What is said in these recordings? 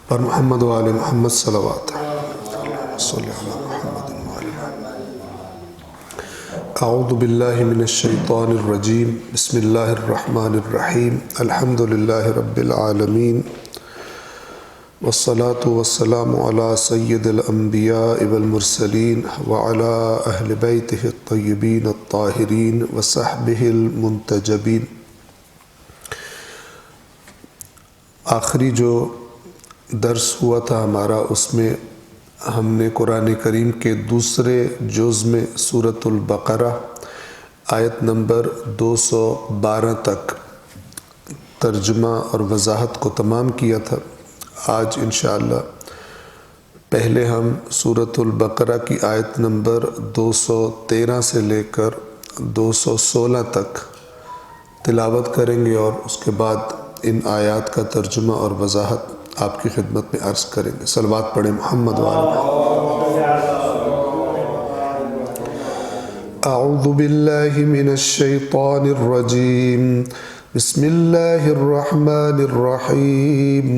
پر محمد و آل محمد صلوات صلی علی محمد و آل محمد۔ اعوذ باللہ من الشیطان الرجیم، بسم اللہ الرحمن الرحیم، الحمد للہ رب العالمین، والصلاة والسلام علی سید الانبیاء والمرسلین وعلی اہل بیتہ الطیبین الطاہرین وصحبہ المنتجبین۔ آخری جو درس ہوا تھا ہمارا، اس میں ہم نے قرآن کریم کے دوسرے جز میں سورۃ البقرہ آیت نمبر 212 تک ترجمہ اور وضاحت کو تمام کیا تھا۔ آج انشاءاللہ پہلے ہم سورۃ البقرہ کی آیت نمبر 213 سے لے کر 216 تک تلاوت کریں گے اور اس کے بعد ان آیات کا ترجمہ اور وضاحت آپ کی خدمت میں عرض کریں گے۔ صلوات پڑھیں محمد و آل محمد۔ اعوذ باللہ من الشیطان الرجیم، بسم اللہ الرحمن الرحیم۔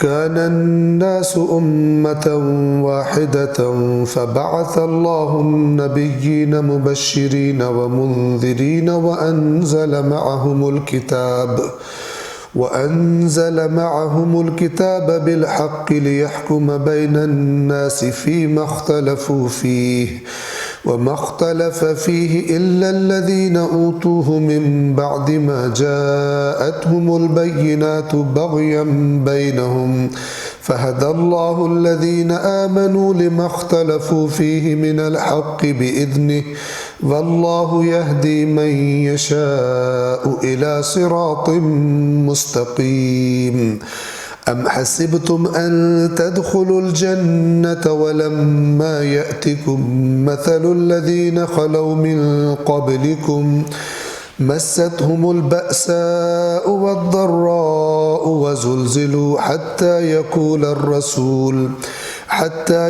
كان الناس أمة واحدة فبعث الله النبيين مبشرين ومنذرين وأنزل معهم الكتاب بالحق ليحكم بين الناس فيما اختلفوا فيه وما اختلف فيه إلا الذين أوتوه من بعد ما جاءتهم البينات بغيا بينهم فهدى الله الذين آمنوا لما اختلفوا فيه من الحق بإذنه والله يهدي من يشاء إلى صراط مستقيم۔ أم حسبتم أن تدخلوا الجنة ولما يأتكم مثل الذين خلوا من قبلكم مستهم البأساء والضراء وزلزلوا حتى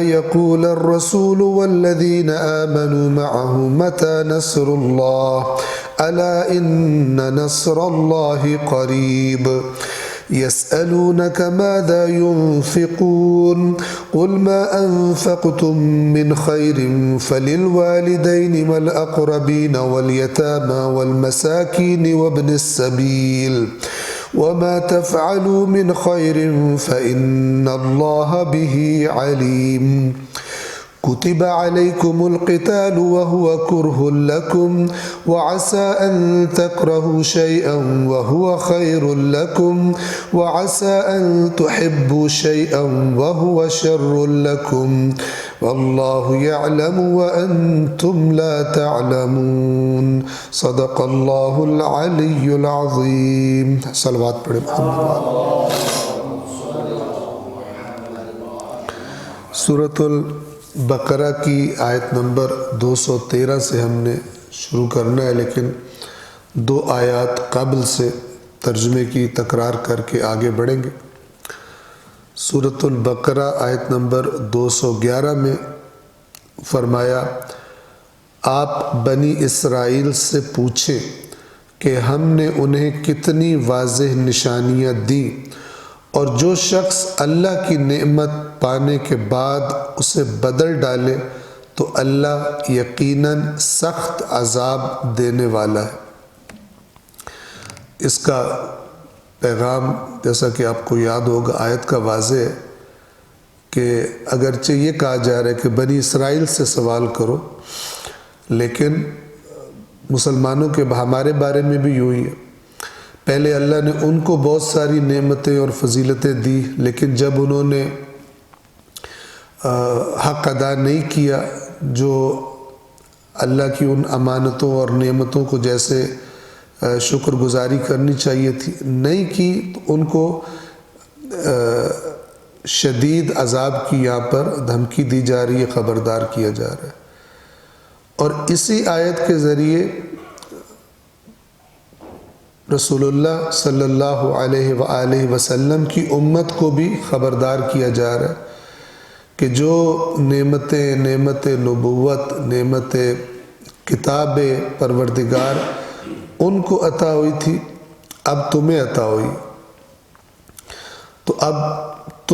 يقول الرسول والذين آمنوا معه متى نصر الله ألا إن نصر الله قريب۔ يسألونك ماذا ينفقون قل ما أنفقتم من خير فللوالدين والأقربين واليتامى والمساكين وابن السبيل وما تفعلوا من خير فإن الله به عليم۔ كتب عليكم القتال وهو كره لكم وعسى أن تكرهوا شيئا وهو خير لكم وعسى أن تحبوا شيئا وهو شر لكم والله يعلم وأنتم لا تعلمون۔ صدق الله العلي العظيم۔ صلوات پڑھیں محمد۔ سورۃ البقرہ کی آیت نمبر 213 سے ہم نے شروع کرنا ہے، لیکن 2 آیات قبل سے ترجمے کی تکرار کر کے آگے بڑھیں گے۔ سورۃ البقرہ آیت نمبر 211 میں فرمایا، آپ بنی اسرائیل سے پوچھیں کہ ہم نے انہیں کتنی واضح نشانیاں دیں، اور جو شخص اللہ کی نعمت پانے کے بعد اسے بدل ڈالے تو اللہ یقیناً سخت عذاب دینے والا ہے۔ اس کا پیغام جیسا کہ آپ کو یاد ہوگا آیت کا واضح ہے کہ اگرچہ یہ کہا جا رہا ہے کہ بنی اسرائیل سے سوال کرو، لیکن مسلمانوں کے ہمارے بارے میں بھی یوں ہی ہے۔ پہلے اللہ نے ان کو بہت ساری نعمتیں اور فضیلتیں دی، لیکن جب انہوں نے حق ادا نہیں کیا، جو اللہ کی ان امانتوں اور نعمتوں کو جیسے شکر گزاری کرنی چاہیے تھی نہیں کی، تو ان کو شدید عذاب کی یہاں پر دھمکی دی جا رہی ہے، خبردار کیا جا رہا ہے۔ اور اسی آیت کے ذریعے رسول اللہ صلی اللہ علیہ وآلہ وسلم کی امت کو بھی خبردار کیا جا رہا ہے کہ جو نعمت نبوت، نعمت کتاب پروردگار ان کو عطا ہوئی تھی، اب تمہیں عطا ہوئی۔ تو اب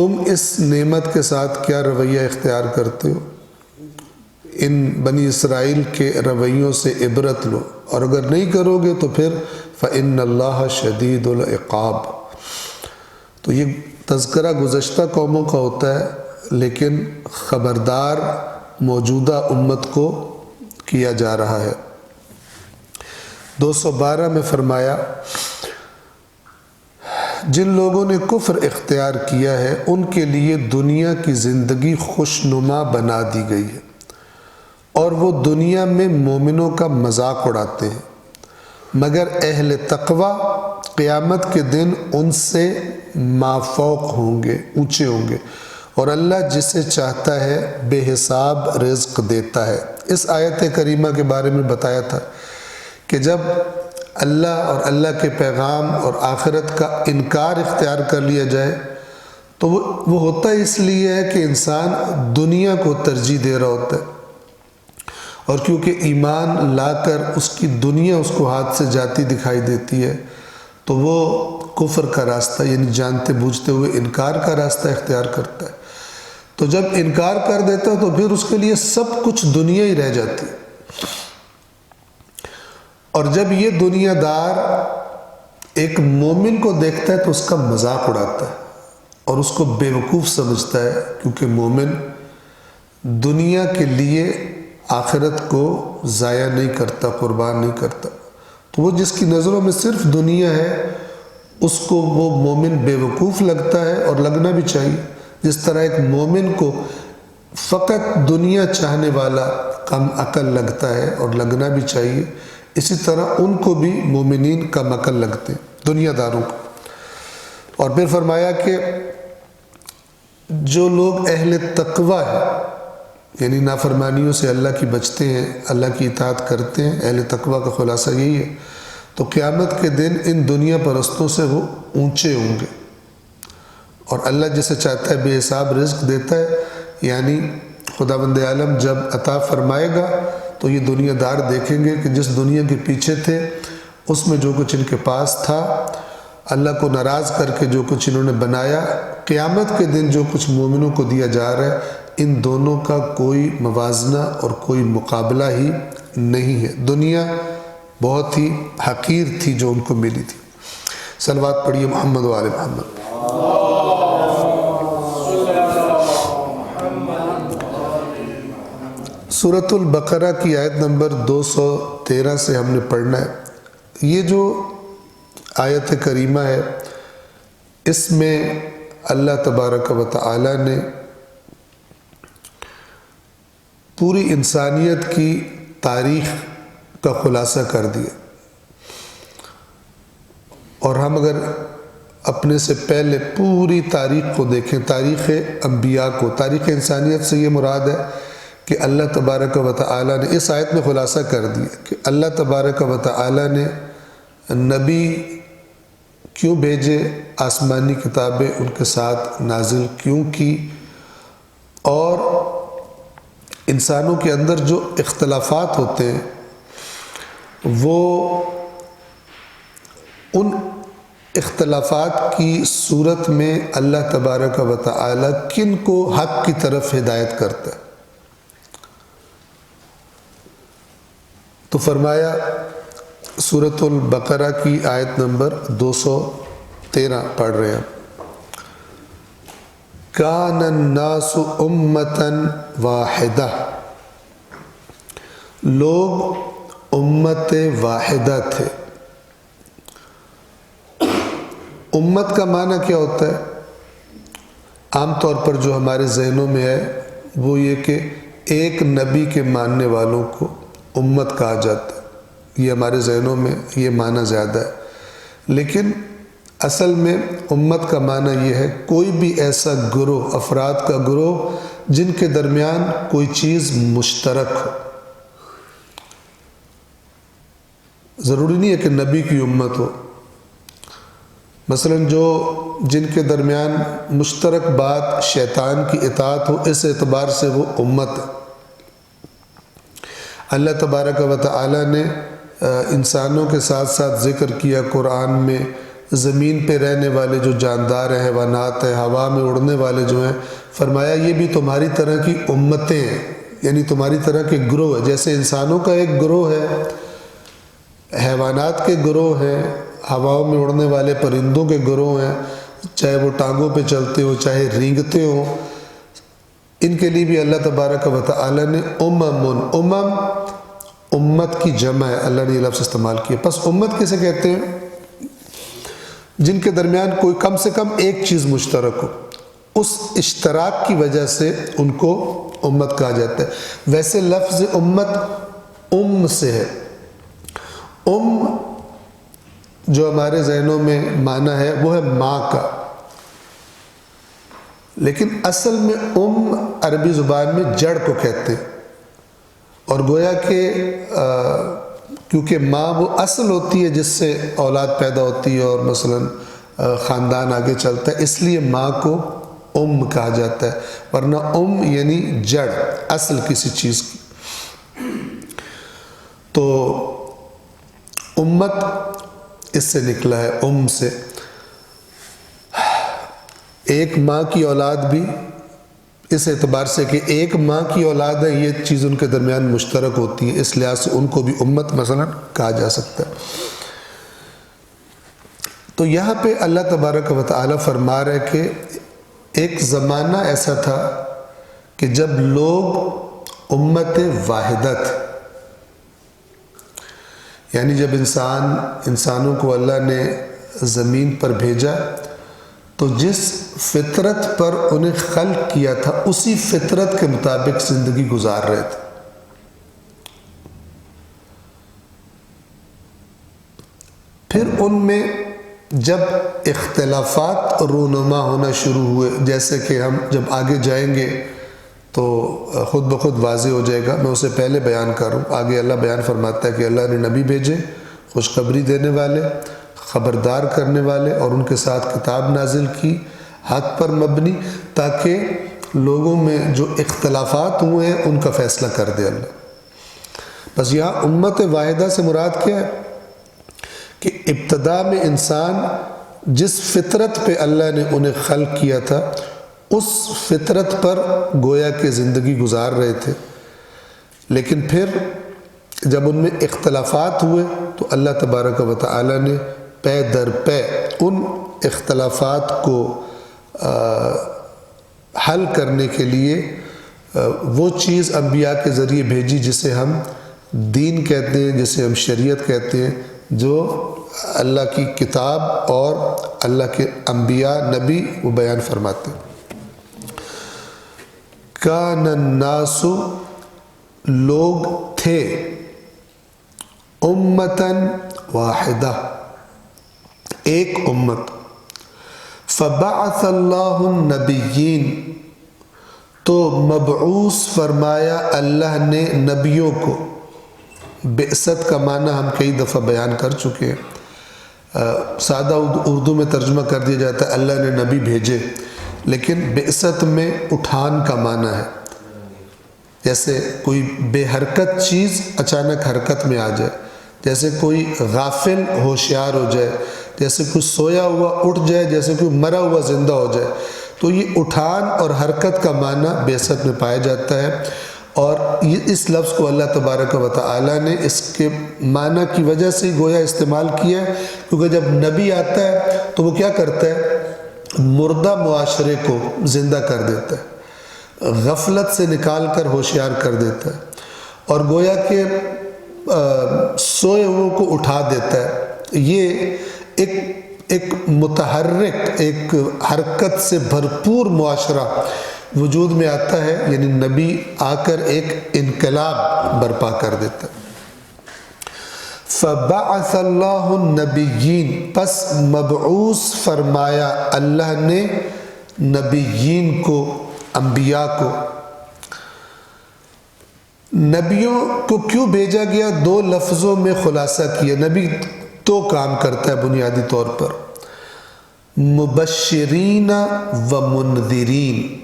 تم اس نعمت کے ساتھ کیا رویہ اختیار کرتے ہو؟ ان بنی اسرائیل کے رویوں سے عبرت لو، اور اگر نہیں کرو گے تو پھر فَإِنَّ اللَّهَ شَدِيدُ الْعِقَابِ۔ تو یہ تذکرہ گزشتہ قوموں کا ہوتا ہے، لیکن خبردار موجودہ امت کو کیا جا رہا ہے۔ 212 میں فرمایا جن لوگوں نے کفر اختیار کیا ہے ان کے لیے دنیا کی زندگی خوشنما بنا دی گئی ہے، اور وہ دنیا میں مومنوں کا مذاق اڑاتے ہیں، مگر اہل تقوی قیامت کے دن ان سے مافوق ہوں گے، اونچے ہوں گے، اور اللہ جسے چاہتا ہے بے حساب رزق دیتا ہے۔ اس آیت کریمہ کے بارے میں بتایا تھا کہ جب اللہ اور اللہ کے پیغام اور آخرت کا انکار اختیار کر لیا جائے تو وہ ہوتا اس لیے ہے کہ انسان دنیا کو ترجیح دے رہا ہوتا ہے، اور کیونکہ ایمان لا کر اس کی دنیا اس کو ہاتھ سے جاتی دکھائی دیتی ہے تو وہ کفر کا راستہ یعنی جانتے بوجھتے ہوئے انکار کا راستہ اختیار کرتا ہے۔ تو جب انکار کر دیتا ہے تو پھر اس کے لیے سب کچھ دنیا ہی رہ جاتی ہے، اور جب یہ دنیا دار ایک مومن کو دیکھتا ہے تو اس کا مذاق اڑاتا ہے اور اس کو بیوقوف سمجھتا ہے، کیونکہ مومن دنیا کے لیے آخرت کو ضائع نہیں کرتا، قربان نہیں کرتا۔ تو وہ جس کی نظروں میں صرف دنیا ہے اس کو وہ مومن بیوقوف لگتا ہے، اور لگنا بھی چاہیے۔ جس طرح ایک مومن کو فقط دنیا چاہنے والا کم عقل لگتا ہے اور لگنا بھی چاہیے، اسی طرح ان کو بھی مومنین کم عقل لگتے ہیں، دنیا داروں کو۔ اور پھر فرمایا کہ جو لوگ اہل تقوی ہیں یعنی نافرمانیوں سے اللہ کی بچتے ہیں، اللہ کی اطاعت کرتے ہیں، اہل تقوی کا خلاصہ یہی ہے، تو قیامت کے دن ان دنیا پرستوں سے وہ اونچے ہوں گے، اور اللہ جسے چاہتا ہے بے حساب رزق دیتا ہے۔ یعنی خداوند عالم جب عطا فرمائے گا تو یہ دنیا دار دیکھیں گے کہ جس دنیا کے پیچھے تھے اس میں جو کچھ ان کے پاس تھا، اللہ کو ناراض کر کے جو کچھ انہوں نے بنایا، قیامت کے دن جو کچھ مومنوں کو دیا جا رہا ہے، ان دونوں کا کوئی موازنہ اور کوئی مقابلہ ہی نہیں ہے۔ دنیا بہت ہی حقیر تھی جو ان کو ملی تھی۔ صلوات پڑھیے محمد و آل محمد۔ سورۃ البقرہ کی آیت نمبر 213 سے ہم نے پڑھنا ہے۔ یہ جو آیت کریمہ ہے اس میں اللہ تبارک و تعالی نے پوری انسانیت کی تاریخ کا خلاصہ کر دیا، اور ہم اگر اپنے سے پہلے پوری تاریخ کو دیکھیں، تاریخ انبیاء کو، تاریخ انسانیت سے یہ مراد ہے کہ اللہ تبارک و تعالی نے اس آیت میں خلاصہ کر دیا کہ اللہ تبارک و تعالی نے نبی کیوں بھیجے، آسمانی کتابیں ان کے ساتھ نازل کیوں کی، اور انسانوں کے اندر جو اختلافات ہوتے ہیں وہ ان اختلافات کی صورت میں اللہ تبارک و تعالی کن کو حق کی طرف ہدایت کرتا ہے۔ تو فرمایا سورۃ البقرہ کی آیت نمبر 213 پڑھ رہے ہیں، کان الناس امتاً واحدہ، لوگ امت واحدہ تھے۔ امت کا معنی کیا ہوتا ہے؟ عام طور پر جو ہمارے ذہنوں میں ہے وہ یہ کہ ایک نبی کے ماننے والوں کو امت کہا جاتا ہے، یہ ہمارے ذہنوں میں یہ معنی زیادہ ہے، لیکن اصل میں امت کا معنی یہ ہے کوئی بھی ایسا گروہ، افراد کا گروہ جن کے درمیان کوئی چیز مشترک ہو۔ ضروری نہیں ہے کہ نبی کی امت ہو، مثلا جن کے درمیان مشترک بات شیطان کی اطاعت ہو، اس اعتبار سے وہ امت ہے۔ اللہ تبارک و تعالی نے انسانوں کے ساتھ ساتھ ذکر کیا قرآن میں زمین پہ رہنے والے جو جاندار ہیں، حیوانات ہیں، ہوا میں اڑنے والے جو ہیں، فرمایا یہ بھی تمہاری طرح کی امتیں ہیں، یعنی تمہاری طرح کے گروہ ہے۔ جیسے انسانوں کا ایک گروہ ہے، حیوانات کے گروہ ہیں، ہواؤں میں اڑنے والے پرندوں کے گروہ ہیں، چاہے وہ ٹانگوں پہ چلتے ہوں چاہے رینگتے ہوں، ان کے لیے بھی اللہ تبارک و تعالی نے امت کی جمع ہے، اللہ نے یہ لفظ استعمال کیا۔ پس امت کسے کہتے ہیں؟ جن کے درمیان کوئی کم سے کم ایک چیز مشترک ہو، اس اشتراک کی وجہ سے ان کو امت کہا جاتا ہے۔ ویسے لفظ امت سے ہے، جو ہمارے ذہنوں میں معنی ہے وہ ہے ماں کا، لیکن اصل میں عربی زبان میں جڑ کو کہتے ہیں، اور گویا کہ کیونکہ ماں وہ اصل ہوتی ہے جس سے اولاد پیدا ہوتی ہے اور مثلا خاندان آگے چلتا ہے، اس لیے ماں کو کہا جاتا ہے، ورنہ یعنی جڑ، اصل کسی چیز کی۔ تو امت اس سے نکلا ہے، سے۔ ایک ماں کی اولاد بھی اس اعتبار سے کہ ایک ماں کی اولاد ہے، یہ چیز ان کے درمیان مشترک ہوتی ہے، اس لحاظ سے ان کو بھی امت مثلا کہا جا سکتا ہے۔ تو یہاں پہ اللہ تبارک و تعالی فرما رہے کہ ایک زمانہ ایسا تھا کہ جب لوگ امت واحدہ تھے، یعنی جب انسانوں کو اللہ نے زمین پر بھیجا تو جس فطرت پر انہیں خلق کیا تھا اسی فطرت کے مطابق زندگی گزار رہے تھے۔ پھر ان میں جب اختلافات رونما ہونا شروع ہوئے، جیسے کہ ہم جب آگے جائیں گے تو خود بخود واضح ہو جائے گا، میں اسے پہلے بیان کروں۔ آگے اللہ بیان فرماتا ہے کہ اللہ نے نبی بھیجے، خوشخبری دینے والے، خبردار کرنے والے، اور ان کے ساتھ کتاب نازل کی حق پر مبنی، تاکہ لوگوں میں جو اختلافات ہوئے ہیں ان کا فیصلہ کر دے اللہ۔ بس یہاں امت واحدہ سے مراد کیا ہے کہ ابتدا میں انسان جس فطرت پہ اللہ نے انہیں خلق کیا تھا اس فطرت پر گویا کہ زندگی گزار رہے تھے، لیکن پھر جب ان میں اختلافات ہوئے تو اللہ تبارک و تعالی نے پے در پے ان اختلافات کو حل کرنے کے لیے وہ چیز انبیاء کے ذریعے بھیجی جسے ہم دین کہتے ہیں، جسے ہم شریعت کہتے ہیں، جو اللہ کی کتاب اور اللہ کے انبیاء نبی وہ بیان فرماتے ہیں۔ کان الناس، لوگ تھے، امتاً واحدہ، ایک امت، فبعث اللہ النبیین، تو مبعوث فرمایا اللہ نے نبیوں کو۔ بعثت کا معنی ہم کئی دفعہ بیان کر چکے ہیں، سادہ اردو میں ترجمہ کر دیا جاتا ہے اللہ نے نبی بھیجے، لیکن بعثت میں اٹھان کا معنی ہے، جیسے کوئی بے حرکت چیز اچانک حرکت میں آ جائے، جیسے کوئی غافل ہوشیار ہو جائے، جیسے کوئی سویا ہوا اٹھ جائے، جیسے کوئی مرا ہوا زندہ ہو جائے، تو یہ اٹھان اور حرکت کا معنی بعثت میں پایا جاتا ہے۔ اور اس لفظ کو اللہ تبارک و تعالی نے اس کے معنی کی وجہ سے گویا استعمال کیا ہے، کیونکہ جب نبی آتا ہے تو وہ کیا کرتا ہے؟ مردہ معاشرے کو زندہ کر دیتا ہے، غفلت سے نکال کر ہوشیار کر دیتا ہے، اور گویا کہ سوئے ہوئے کو اٹھا دیتا ہے۔ یہ ایک متحرک، ایک حرکت سے بھرپور معاشرہ وجود میں آتا ہے، یعنی نبی آ کر ایک انقلاب برپا کر دیتا ہے۔ فبعث اللہ النبیین، پس مبعوث فرمایا اللہ نے نبیین کو، انبیاء کو۔ نبیوں کو کیوں بھیجا گیا؟ دو لفظوں میں خلاصہ کیا۔ نبی دو کام کرتا ہے بنیادی طور پر، مبشرین و منذرین،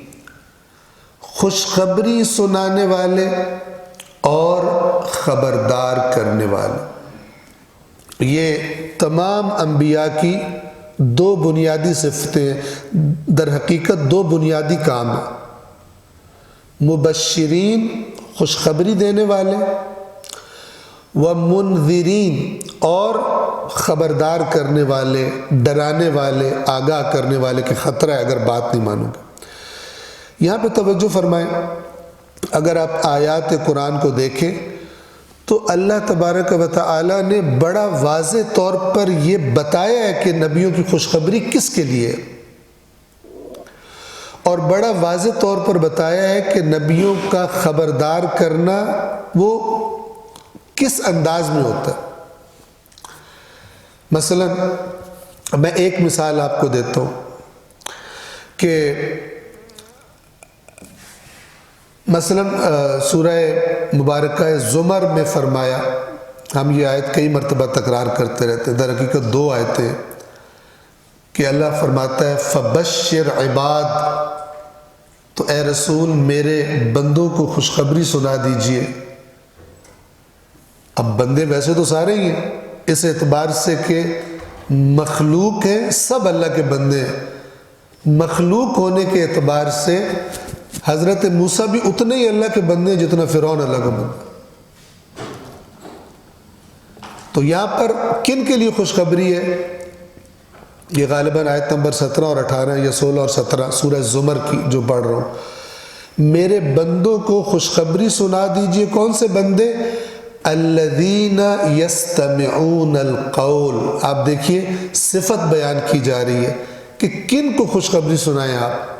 خوشخبری سنانے والے اور خبردار کرنے والے۔ یہ تمام انبیاء کی دو بنیادی صفتیں ہیں، در حقیقت دو بنیادی کام ہیں، مبشرین خوشخبری دینے والے، ومنذرین اور خبردار کرنے والے، ڈرانے والے، آگاہ کرنے والے کہ خطرہ ہے اگر بات نہیں مانو گے۔ یہاں پہ توجہ فرمائیں، اگر آپ آیات قرآن کو دیکھیں تو اللہ تبارک و تعالی نے بڑا واضح طور پر یہ بتایا ہے کہ نبیوں کی خوشخبری کس کے لیے ہے، اور بڑا واضح طور پر بتایا ہے کہ نبیوں کا خبردار کرنا وہ کس انداز میں ہوتا ہے۔ مثلا میں ایک مثال آپ کو دیتا ہوں کہ مثلا سورہ مبارکہ زمر میں فرمایا، ہم یہ آیت کئی مرتبہ تکرار کرتے رہتے ہیں، در حقیقت دو آیتیں کہ اللہ فرماتا ہے فبشر عباد، تو اے رسول میرے بندوں کو خوشخبری سنا دیجئے۔ اب بندے ویسے تو سارے ہی ہیں، اس اعتبار سے کہ مخلوق ہیں، سب اللہ کے بندے ہیں، مخلوق ہونے کے اعتبار سے حضرت موسیٰ بھی اتنے ہی اللہ کے بندے ہیں جتنا فرعون اللہ کا بندہ۔ تو یہاں پر کن کے لیے خوشخبری ہے؟ یہ غالباً آیت نمبر 17 اور 18 یا 16 اور 17 سورہ زمر کی جو پڑھ رہا ہوں، میرے بندوں کو خوشخبری سنا دیجئے۔ کون سے بندے؟ الذین یستمعون القول، آپ دیکھیے صفت بیان کی جا رہی ہے کہ کن کو خوشخبری سنائیں آپ،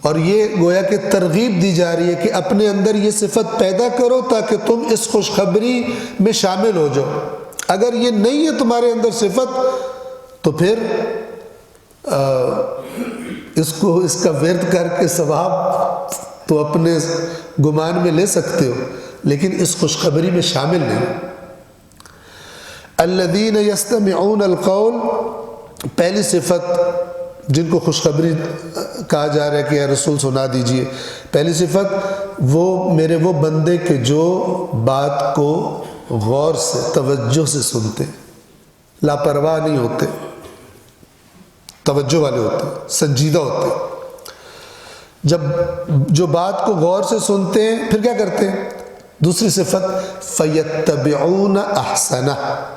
اور یہ گویا کہ ترغیب دی جا رہی ہے کہ اپنے اندر یہ صفت پیدا کرو تاکہ تم اس خوشخبری میں شامل ہو جاؤ۔ اگر یہ نہیں ہے تمہارے اندر صفت تو پھر اس کا ورد کر کے ثواب تو اپنے گمان میں لے سکتے ہو، لیکن اس خوشخبری میں شامل نہیں۔ الذین یستمعون القول، پہلی صفت جن کو خوشخبری کہا جا رہا ہے کہ اے رسول سنا دیجئے، پہلی صفت وہ میرے وہ بندے کہ جو بات کو غور سے توجہ سے سنتے، لاپرواہ نہیں ہوتے، توجہ والے ہوتے، سنجیدہ ہوتے، جب جو بات کو غور سے سنتے ہیں پھر کیا کرتے ہیں؟ دوسری صفت فَيَتَّبِعُونَ أَحْسَنَهُ،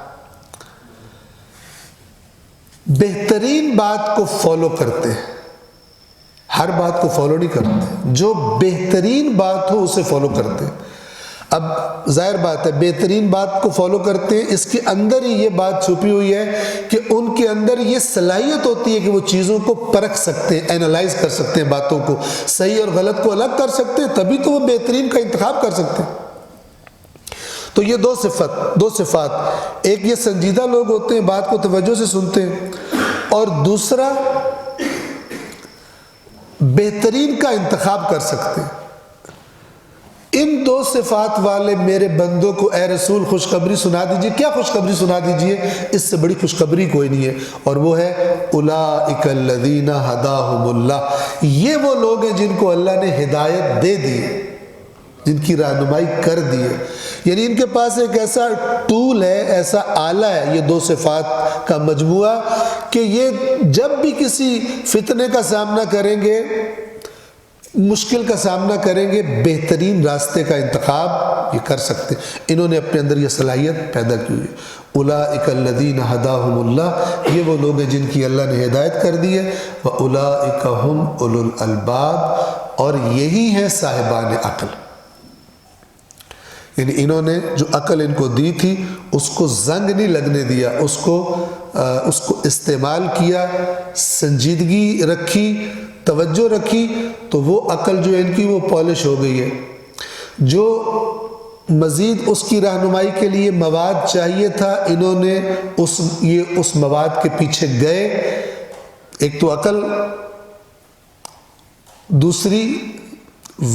بہترین بات کو فالو کرتے ہیں، ہر بات کو فالو نہیں کرتے، جو بہترین بات ہو اسے فالو کرتے ہیں۔ اب ظاہر بات ہے بہترین بات کو فالو کرتے ہیں، اس کے اندر ہی یہ بات چھپی ہوئی ہے کہ ان کے اندر یہ صلاحیت ہوتی ہے کہ وہ چیزوں کو پرکھ سکتے ہیں، اینالائز کر سکتے ہیں، باتوں کو صحیح اور غلط کو الگ کر سکتے ہیں، تبھی تو وہ بہترین کا انتخاب کر سکتے ہیں۔ تو یہ دو صفات، ایک یہ سنجیدہ لوگ ہوتے ہیں، بات کو توجہ سے سنتے ہیں، اور دوسرا بہترین کا انتخاب کر سکتے ہیں۔ ان دو صفات والے میرے بندوں کو اے رسول خوشخبری سنا دیجئے۔ کیا خوشخبری سنا دیجئے؟ اس سے بڑی خوشخبری کوئی نہیں ہے، اور وہ ہے اولئک الذین ھداھم اللہ، یہ وہ لوگ ہیں جن کو اللہ نے ہدایت دے دی، جن کی رہنمائی کر دی ہے، یعنی ان کے پاس ایک ایسا ٹول ہے، ایسا آلہ ہے، یہ دو صفات کا مجموعہ، کہ یہ جب بھی کسی فتنے کا سامنا کریں گے، مشکل کا سامنا کریں گے، بہترین راستے کا انتخاب یہ کر سکتے ہیں۔ انہوں نے اپنے اندر یہ صلاحیت پیدا کی ہے۔ اولئک الذین ھداھم اللہ، یہ وہ لوگ ہیں جن کی اللہ نے ہدایت کر دی ہے، واولئک ھم اولو الالباب، اور یہی ہیں صاحبان عقل، یعنی انہوں نے جو عقل ان کو دی تھی اس کو زنگ نہیں لگنے دیا، اس کو استعمال کیا، سنجیدگی رکھی، توجہ رکھی، تو وہ عقل جو ان کی وہ پالش ہو گئی ہے۔ جو مزید اس کی رہنمائی کے لیے مواد چاہیے تھا، انہوں نے اس مواد کے پیچھے گئے، ایک تو عقل، دوسری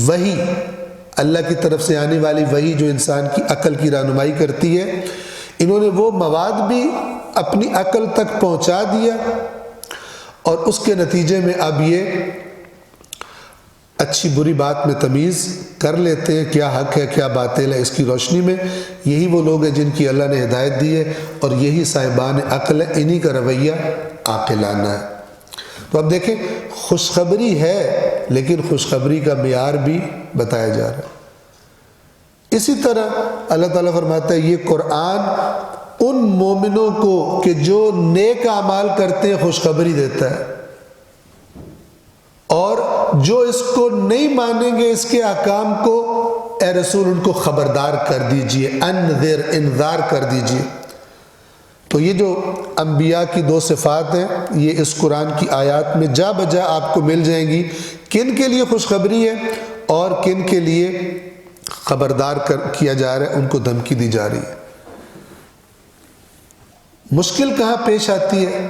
وحی، اللہ کی طرف سے آنے والی وحی جو انسان کی عقل کی رہنمائی کرتی ہے، انہوں نے وہ مواد بھی اپنی عقل تک پہنچا دیا، اور اس کے نتیجے میں اب یہ اچھی بری بات میں تمیز کر لیتے ہیں، کیا حق ہے کیا باطل ہے، اس کی روشنی میں یہی وہ لوگ ہیں جن کی اللہ نے ہدایت دی ہے، اور یہی صاحبان عقل ہے، انہی کا رویہ عاقلانہ ہے۔ تو اب دیکھیں خوشخبری ہے، لیکن خوشخبری کا معیار بھی بتایا جا رہا ہے۔ اسی طرح اللہ تعالیٰ فرماتا ہے یہ قرآن ان مومنوں کو کہ جو نیک اعمال کرتے ہیں خوشخبری دیتا ہے، اور جو اس کو نہیں مانیں گے اس کے احکام کو، اے رسول ان کو خبردار کر دیجئے، انذر انذار کر دیجئے۔ تو یہ جو انبیاء کی دو صفات ہیں یہ اس قرآن کی آیات میں جا بجا آپ کو مل جائیں گی، کن کے لیے خوشخبری ہے اور کن کے لیے خبردار کیا جا رہا ہے، ان کو دھمکی دی جا رہی ہے۔ مشکل کہاں پیش آتی ہے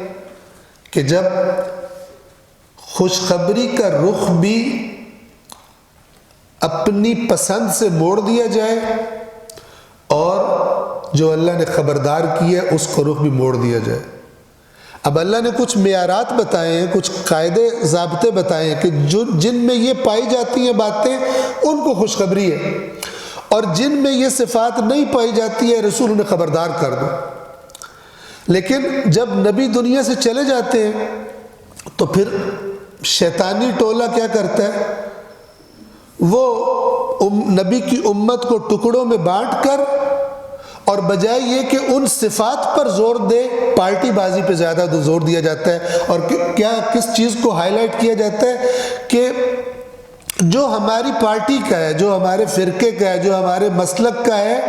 کہ جب خوشخبری کا رخ بھی اپنی پسند سے موڑ دیا جائے اور جو اللہ نے خبردار کیا ہے اس کو رخ بھی موڑ دیا جائے۔ اب اللہ نے کچھ معیارات بتائے ہیں، کچھ قاعدے ضابطے بتائے ہیں کہ جن میں یہ پائی جاتی ہیں باتیں ان کو خوشخبری ہے، اور جن میں یہ صفات نہیں پائی جاتی ہے رسول انہیں خبردار کر دو۔ لیکن جب نبی دنیا سے چلے جاتے ہیں تو پھر شیطانی ٹولہ کیا کرتا ہے، وہ نبی کی امت کو ٹکڑوں میں بانٹ کر، اور بجائے یہ کہ ان صفات پر زور دے، پارٹی بازی پہ زیادہ زور دیا جاتا ہے، اور کیا کس چیز کو ہائی لائٹ کیا جاتا ہے کہ جو ہماری پارٹی کا ہے، جو ہمارے فرقے کا ہے، جو ہمارے مسلک کا ہے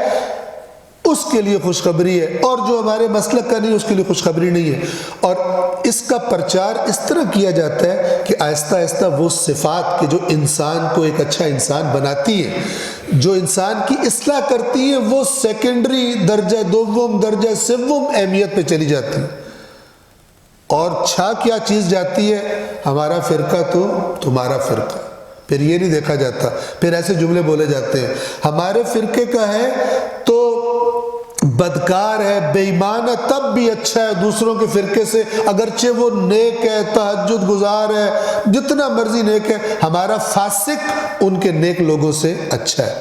اس کے لیے خوشخبری ہے، اور جو ہمارے مسلک کا نہیں اس کے لیے خوشخبری نہیں ہے۔ اور اس کا پرچار اس طرح کیا جاتا ہے کہ آہستہ آہستہ وہ صفات کہ جو انسان کو ایک اچھا انسان بناتی ہے، جو انسان کی اصلاح کرتی ہے، وہ سیکنڈری درجہ، دوم درجہ، سوم اہمیت پہ چلی جاتی ہے، اور چھا کیا چیز جاتی ہے، ہمارا فرقہ تو تمہارا فرقہ۔ پھر یہ نہیں دیکھا جاتا، پھر ایسے جملے بولے جاتے ہیں ہمارے فرقے کا ہے تو بدکار ہے، بے ایمان ہے، تب بھی اچھا ہے دوسروں کے فرقے سے، اگرچہ وہ نیک ہے، تہجد گزار ہے، جتنا مرضی نیک ہے، ہمارا فاسق ان کے نیک لوگوں سے اچھا ہے۔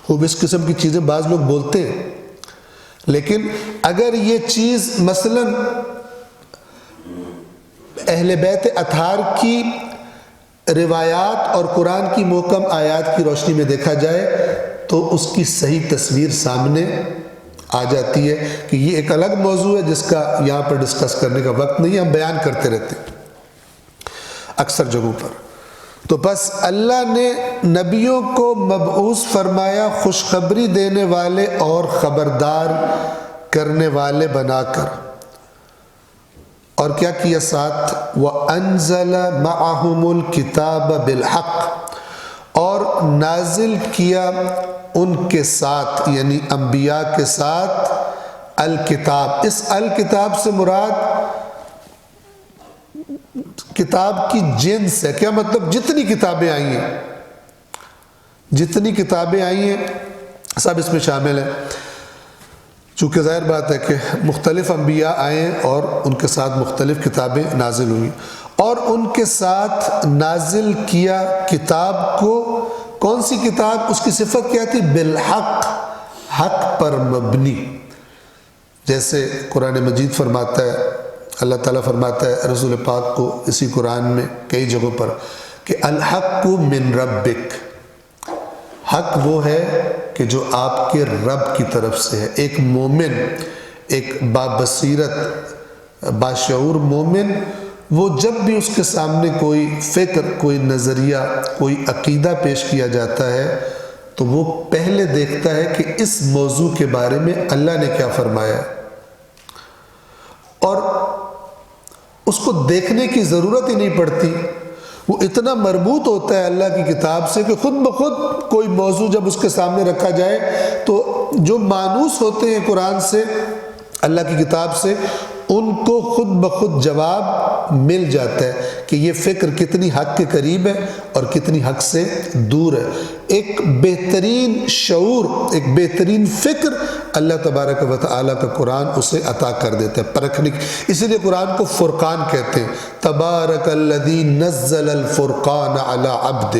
خوب اس قسم کی چیزیں بعض لوگ بولتے ہیں، لیکن اگر یہ چیز مثلا اہل بیت اطہار کی روایات اور قرآن کی محکم آیات کی روشنی میں دیکھا جائے تو اس کی صحیح تصویر سامنے آ جاتی ہے کہ یہ ایک الگ موضوع ہے جس کا یہاں پر ڈسکس کرنے کا وقت نہیں ہے، ہم بیان کرتے رہتے ہیں اکثر جگہوں پر۔ تو بس اللہ نے نبیوں کو مبعوث فرمایا خوشخبری دینے والے اور خبردار کرنے والے بنا کر، اور کیا کیا ساتھ، وَأَنزَلَ مَعَهُمُ الْكِتَابَ بِالْحَقِّ، اور نازل کیا ان کے ساتھ یعنی انبیاء کے ساتھ الکتاب۔ اس الکتاب سے مراد کتاب کی جنس ہے، کیا مطلب جتنی کتابیں آئی ہیں، جتنی کتابیں آئی ہیں سب اس میں شامل ہیں، چونکہ ظاہر بات ہے کہ مختلف انبیاء آئے ہیں اور ان کے ساتھ مختلف کتابیں نازل ہوئیں، اور ان کے ساتھ نازل کیا کتاب کو، کون سی کتاب، اس کی صفت کیا تھی، بالحق، حق پر مبنی۔ جیسے قرآن مجید فرماتا ہے، اللہ تعالیٰ فرماتا ہے رسول پاک کو اسی قرآن میں کئی جگہوں پر کہ الحق من ربک، حق وہ ہے کہ جو آپ کے رب کی طرف سے ہے۔ ایک مومن، ایک بابصیرت باشعور مومن، وہ جب بھی اس کے سامنے کوئی فکر، کوئی نظریہ، کوئی عقیدہ پیش کیا جاتا ہے تو وہ پہلے دیکھتا ہے کہ اس موضوع کے بارے میں اللہ نے کیا فرمایا ہے، اور اس کو دیکھنے کی ضرورت ہی نہیں پڑتی، وہ اتنا مربوط ہوتا ہے اللہ کی کتاب سے کہ خود بخود کوئی موضوع جب اس کے سامنے رکھا جائے تو جو مانوس ہوتے ہیں قرآن سے، اللہ کی کتاب سے، ان کو خود بخود جواب مل جاتا ہے کہ یہ فکر کتنی حق کے قریب ہے اور کتنی حق سے دور ہے۔ ایک بہترین شعور، ایک بہترین فکر اللہ تبارک و تعالیٰ کا قرآن اسے عطا کر دیتا ہے پرکھنے کی۔ اسی لیے قرآن کو فرقان کہتے ہیں، تبارک الذی نزل الفرقان علی عبدہ،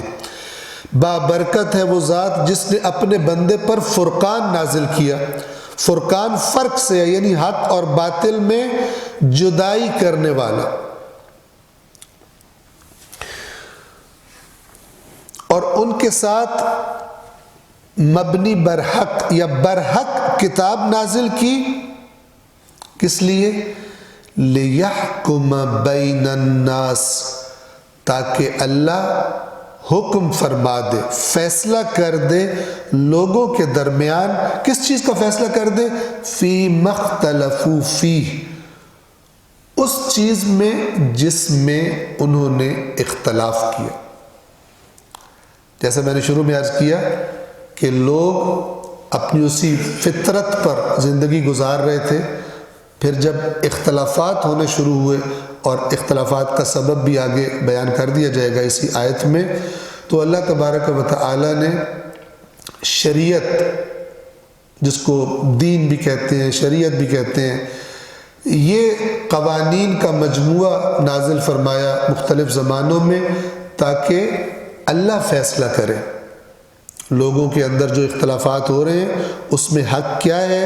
بابرکت ہے وہ ذات جس نے اپنے بندے پر فرقان نازل کیا۔ فرقان فرق سے ہے، یعنی حق اور باطل میں جدائی کرنے والا۔ اور ان کے ساتھ مبنی برحق یا برحق کتاب نازل کی، کس لیے؟ لِيَحْكُمَ بَيْنَ النَّاسِ، تاکہ اللہ حکم فرما دے، فیصلہ کر دے لوگوں کے درمیان۔ کس چیز کا فیصلہ کر دے؟ فی مختلفوا فیہ، اس چیز میں جس میں انہوں نے اختلاف کیا۔ جیسے میں نے شروع میں عرض کیا کہ لوگ اپنی اسی فطرت پر زندگی گزار رہے تھے، پھر جب اختلافات ہونے شروع ہوئے، اور اختلافات کا سبب بھی آگے بیان کر دیا جائے گا اسی آیت میں، تو اللہ تبارک و تعالی نے شریعت، جس کو دین بھی کہتے ہیں، شریعت بھی کہتے ہیں، یہ قوانین کا مجموعہ نازل فرمایا مختلف زمانوں میں، تاکہ اللہ فیصلہ کرے لوگوں کے اندر جو اختلافات ہو رہے ہیں اس میں حق کیا ہے،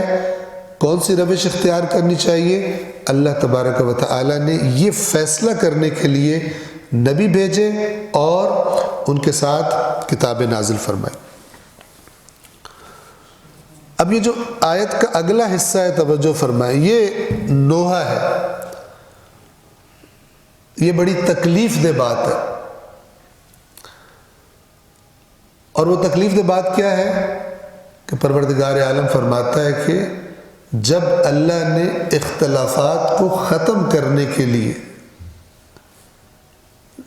کون سی روش اختیار کرنی چاہیے۔ اللہ تبارک و تعالی نے یہ فیصلہ کرنے کے لیے نبی بھیجے اور ان کے ساتھ کتابیں نازل فرمائی۔ اب یہ جو آیت کا اگلا حصہ ہے، توجہ فرمائیں، یہ نوحہ ہے، یہ بڑی تکلیف دہ بات ہے۔ اور وہ تکلیف دہ بات کیا ہے کہ پروردگار عالم فرماتا ہے کہ جب اللہ نے اختلافات کو ختم کرنے کے لیے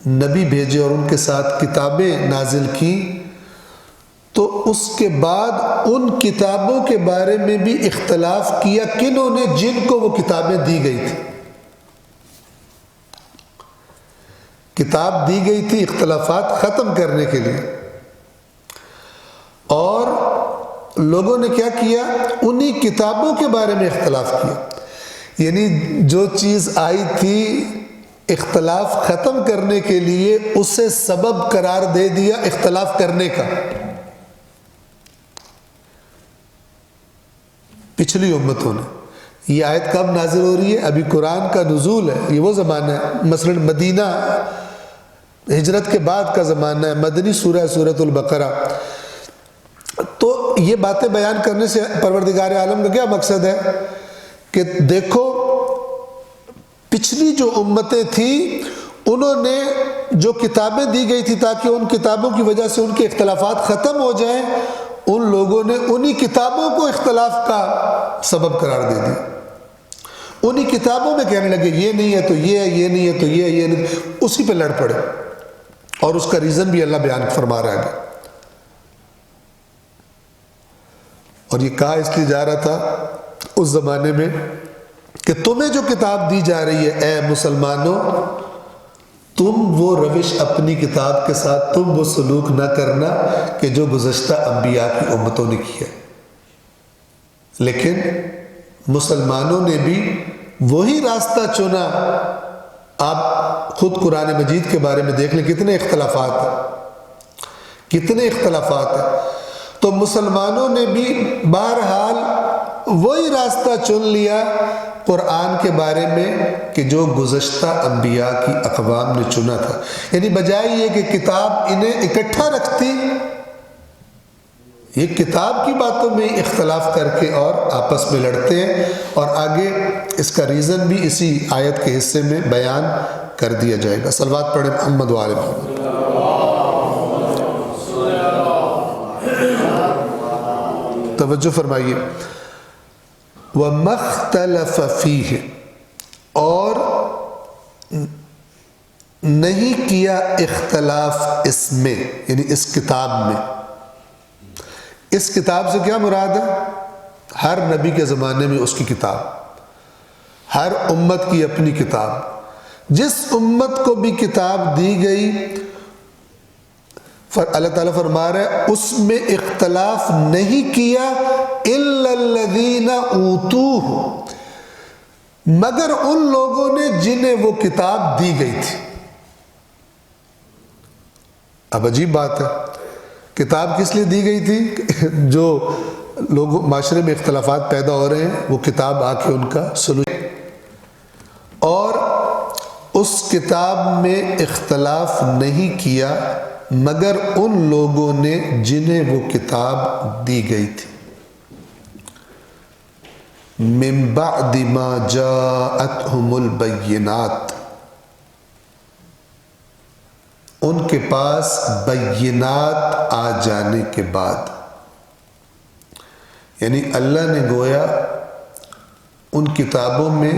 نبی بھیجے اور ان کے ساتھ کتابیں نازل کی، تو اس کے بعد ان کتابوں کے بارے میں بھی اختلاف کیا کنہوں نے؟ جن کو وہ کتابیں دی گئی تھی۔ کتاب دی گئی تھی اختلافات ختم کرنے کے لیے، اور لوگوں نے کیا کیا؟ انہی کتابوں کے بارے میں اختلاف کیا۔ یعنی جو چیز آئی تھی اختلاف ختم کرنے کے لیے، اسے سبب قرار دے دیا اختلاف کرنے کا۔ پچھلی امتوں نے، یہ آیت کب نازل ہو رہی ہے؟ ابھی قرآن کا نزول ہے، یہ وہ زمانہ ہے، مثلا مدینہ ہجرت کے بعد کا زمانہ ہے، مدنی سورہ سورۃ البقرہ۔ تو یہ باتیں بیان کرنے سے پروردگار عالم کا کیا مقصد ہے کہ دیکھو پچھلی جو امتیں تھیں انہوں نے جو کتابیں دی گئی تھی تاکہ ان کتابوں کی وجہ سے ان کے اختلافات ختم ہو جائیں، ان لوگوں نے انہی کتابوں کو اختلاف کا سبب قرار دے دیا۔ انہی کتابوں میں کہنے لگے یہ نہیں ہے تو یہ ہے، یہ نہیں ہے تو یہ نہیں، اسی پہ لڑ پڑے، اور اس کا ریزن بھی اللہ بیان فرما رہا ہے۔ اور یہ کہا اس لیے جا رہا تھا اس زمانے میں کہ تمہیں جو کتاب دی جا رہی ہے اے مسلمانوں، تم وہ روش اپنی کتاب کے ساتھ تم وہ سلوک نہ کرنا کہ جو گزشتہ انبیاء کی امتوں نے کیا۔ لیکن مسلمانوں نے بھی وہی راستہ چنا۔ آپ خود قرآن مجید کے بارے میں دیکھ لیں کتنے اختلافات ہیں، کتنے اختلافات ہیں۔ تو مسلمانوں نے بھی بہرحال وہی راستہ چن لیا قرآن کے بارے میں کہ جو گزشتہ انبیاء کی اقوام نے چنا تھا۔ یعنی بجائے یہ کہ کتاب انہیں اکٹھا رکھتی، یہ کتاب کی باتوں میں اختلاف کر کے اور آپس میں لڑتے ہیں، اور آگے اس کا ریزن بھی اسی آیت کے حصے میں بیان کر دیا جائے گا۔ صلوات پڑھیں محمد و آل محمد۔ توجہ فرمائیے، وَمَا اخْتَلَفَ فِيهِ، اور نہیں کیا اختلاف اس میں، یعنی اس کتاب میں۔ اس کتاب سے کیا مراد ہے؟ ہر نبی کے زمانے میں اس کی کتاب، ہر امت کی اپنی کتاب، جس امت کو بھی کتاب دی گئی اللہ تعالیٰ فرما رہا ہے اس میں اختلاف نہیں کیا الا الذین اوتوہ، مگر ان لوگوں نے جنہیں وہ کتاب دی گئی تھی۔ اب عجیب بات ہے، کتاب کس لیے دی گئی تھی؟ جو لوگوں معاشرے میں اختلافات پیدا ہو رہے ہیں وہ کتاب آ کے ان کا سلوشن، اور اس کتاب میں اختلاف نہیں کیا مگر ان لوگوں نے جنہیں وہ کتاب دی گئی تھی۔ من بعد ما جاءتهم البینات، ان کے پاس بینات آ جانے کے بعد، یعنی اللہ نے گویا ان کتابوں میں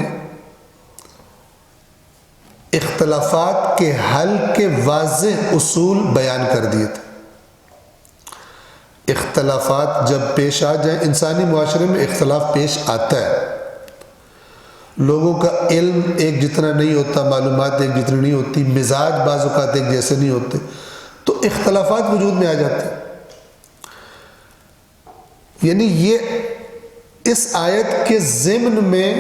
اختلافات کے حل کے واضح اصول بیان کر دیے تھے۔ اختلافات جب پیش آ جائیں، انسانی معاشرے میں اختلاف پیش آتا ہے، لوگوں کا علم ایک جتنا نہیں ہوتا، معلومات ایک جتنی نہیں ہوتی، مزاج بعض اوقات ایک جیسے نہیں ہوتے، تو اختلافات وجود میں آ جاتے ہیں۔ یعنی یہ اس آیت کے ضمن میں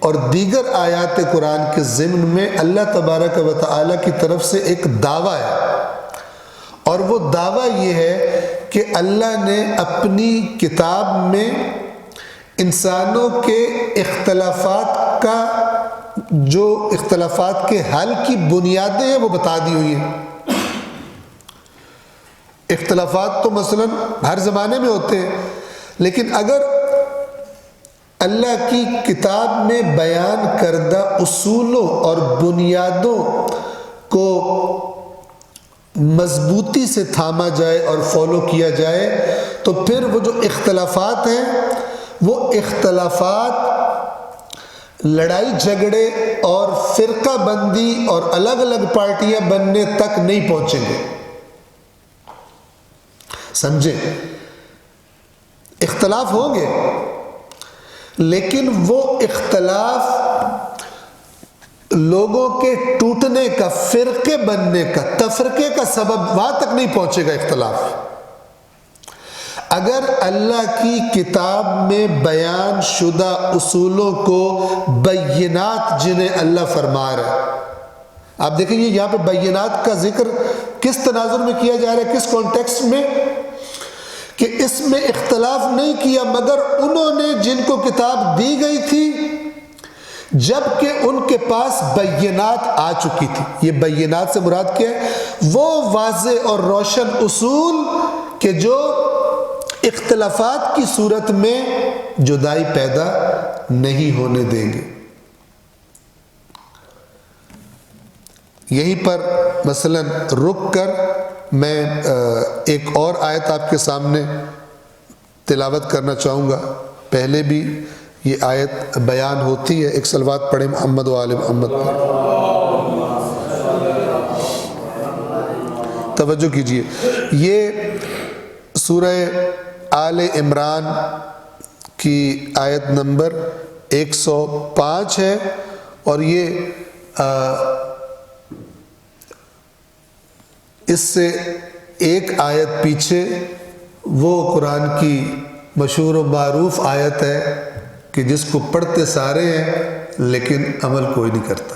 اور دیگر آیات قرآن کے ضمن میں اللہ تبارک و تعالیٰ کی طرف سے ایک دعویٰ ہے، اور وہ دعویٰ یہ ہے کہ اللہ نے اپنی کتاب میں انسانوں کے اختلافات کا جو اختلافات کے حل کی بنیادیں ہیں وہ بتا دی ہوئی ہیں۔ اختلافات تو مثلا ہر زمانے میں ہوتے ہیں، لیکن اگر اللہ کی کتاب میں بیان کردہ اصولوں اور بنیادوں کو مضبوطی سے تھاما جائے اور فالو کیا جائے تو پھر وہ جو اختلافات ہیں وہ اختلافات لڑائی جھگڑے اور فرقہ بندی اور الگ الگ پارٹیاں بننے تک نہیں پہنچیں گے۔ سمجھیں، اختلاف ہوں گے لیکن وہ اختلاف لوگوں کے ٹوٹنے کا، فرقے بننے کا، تفرقے کا سبب وہاں تک نہیں پہنچے گا اختلاف۔ اگر اللہ کی کتاب میں بیان شدہ اصولوں کو بینات جنہیں اللہ فرما رہا ہے، آپ دیکھیں گے یہاں پہ بینات کا ذکر کس تناظر میں کیا جا رہا ہے، کس کانٹیکسٹ میں، کہ اس میں اختلاف نہیں کیا مگر انہوں نے جن کو کتاب دی گئی تھی جبکہ ان کے پاس بینات آ چکی تھی۔ یہ بینات سے مراد کیا ہے؟ وہ واضح اور روشن اصول کہ جو اختلافات کی صورت میں جدائی پیدا نہیں ہونے دیں گے۔ یہیں پر مثلا رک کر میں ایک اور آیت آپ کے سامنے تلاوت کرنا چاہوں گا۔ پہلے بھی یہ آیت بیان ہوتی ہے، ایک صلوات پڑھیں محمد و آل محمد پر۔ توجہ کیجئے، یہ سورہ آل عمران کی آیت نمبر 105 ہے، اور یہ اس سے ایک آیت پیچھے وہ قرآن کی مشہور و معروف آیت ہے کہ جس کو پڑھتے سارے ہیں لیکن عمل کوئی نہیں کرتا،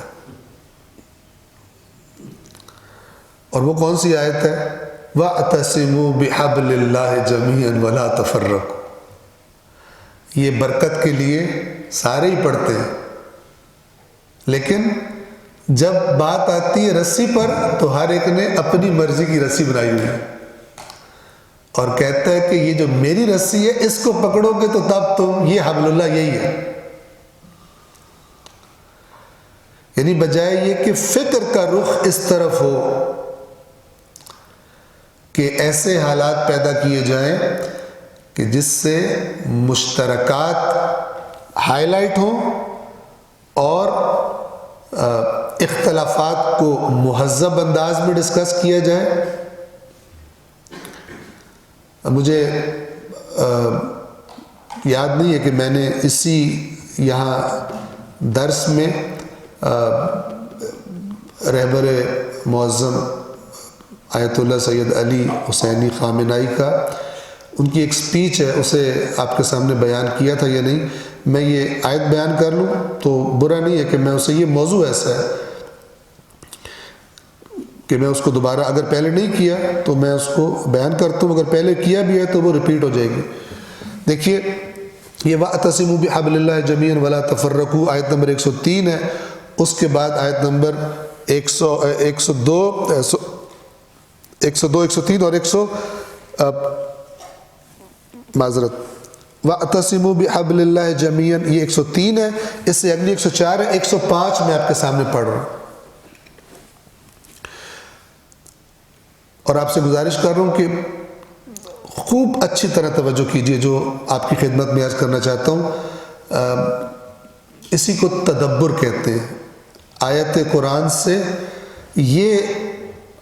اور وہ کون سی آیت ہے؟ وَاعْتَصِمُوا بِحَبْلِ اللَّهِ جَمِيعًا وَلَا تَفَرَّقُوا۔ یہ برکت کے لیے سارے ہی پڑھتے ہیں، لیکن جب بات آتی ہے رسی پر تو ہر ایک نے اپنی مرضی کی رسی بنائی ہوئی ہے، اور کہتا ہے کہ یہ جو میری رسی ہے اس کو پکڑو گے تو تب تم، یہ حبل اللہ یہی ہے۔ یعنی بجائے یہ کہ فکر کا رخ اس طرف ہو کہ ایسے حالات پیدا کیے جائیں کہ جس سے مشترکات ہائی لائٹ ہوں اور اختلافات کو مہذب انداز میں ڈسکس کیا جائے۔ مجھے یاد نہیں ہے کہ میں نے اسی یہاں درس میں رہبر معظم آیت اللہ سید علی حسینی خامنائی کا ان کی ایک سپیچ ہے، اسے آپ کے سامنے بیان کیا تھا یا نہیں؟ میں یہ آیت بیان کر لوں تو برا نہیں ہے کہ میں اسے، یہ موضوع ایسا ہے کہ میں اس کو دوبارہ، اگر پہلے نہیں کیا تو میں اس کو بیان کرتا ہوں، اگر پہلے کیا بھی ہے تو وہ ریپیٹ ہو جائے گی۔ دیکھیے یہ وَاعْتَصِمُوا بِحَبْلِ اللَّهِ جَمِيعًا وَلَا تَفَرَّقُوا آیت نمبر 103 ہے، اس کے بعد آیت نمبر 102 103 اور 100 معذرت وَاعْتَصِمُوا بِحَبْلِ اللَّهِ جَمِيعًا یہ 103 ہے، اس سے اگلی 104 ہے، 105 میں آپ کے سامنے پڑھ رہا ہوں، اور آپ سے گزارش کر رہا ہوں کہ خوب اچھی طرح توجہ کیجئے جو آپ کی خدمت میں عرض کرنا چاہتا ہوں۔ اسی کو تدبر کہتے ہیں، آیت قرآن سے یہ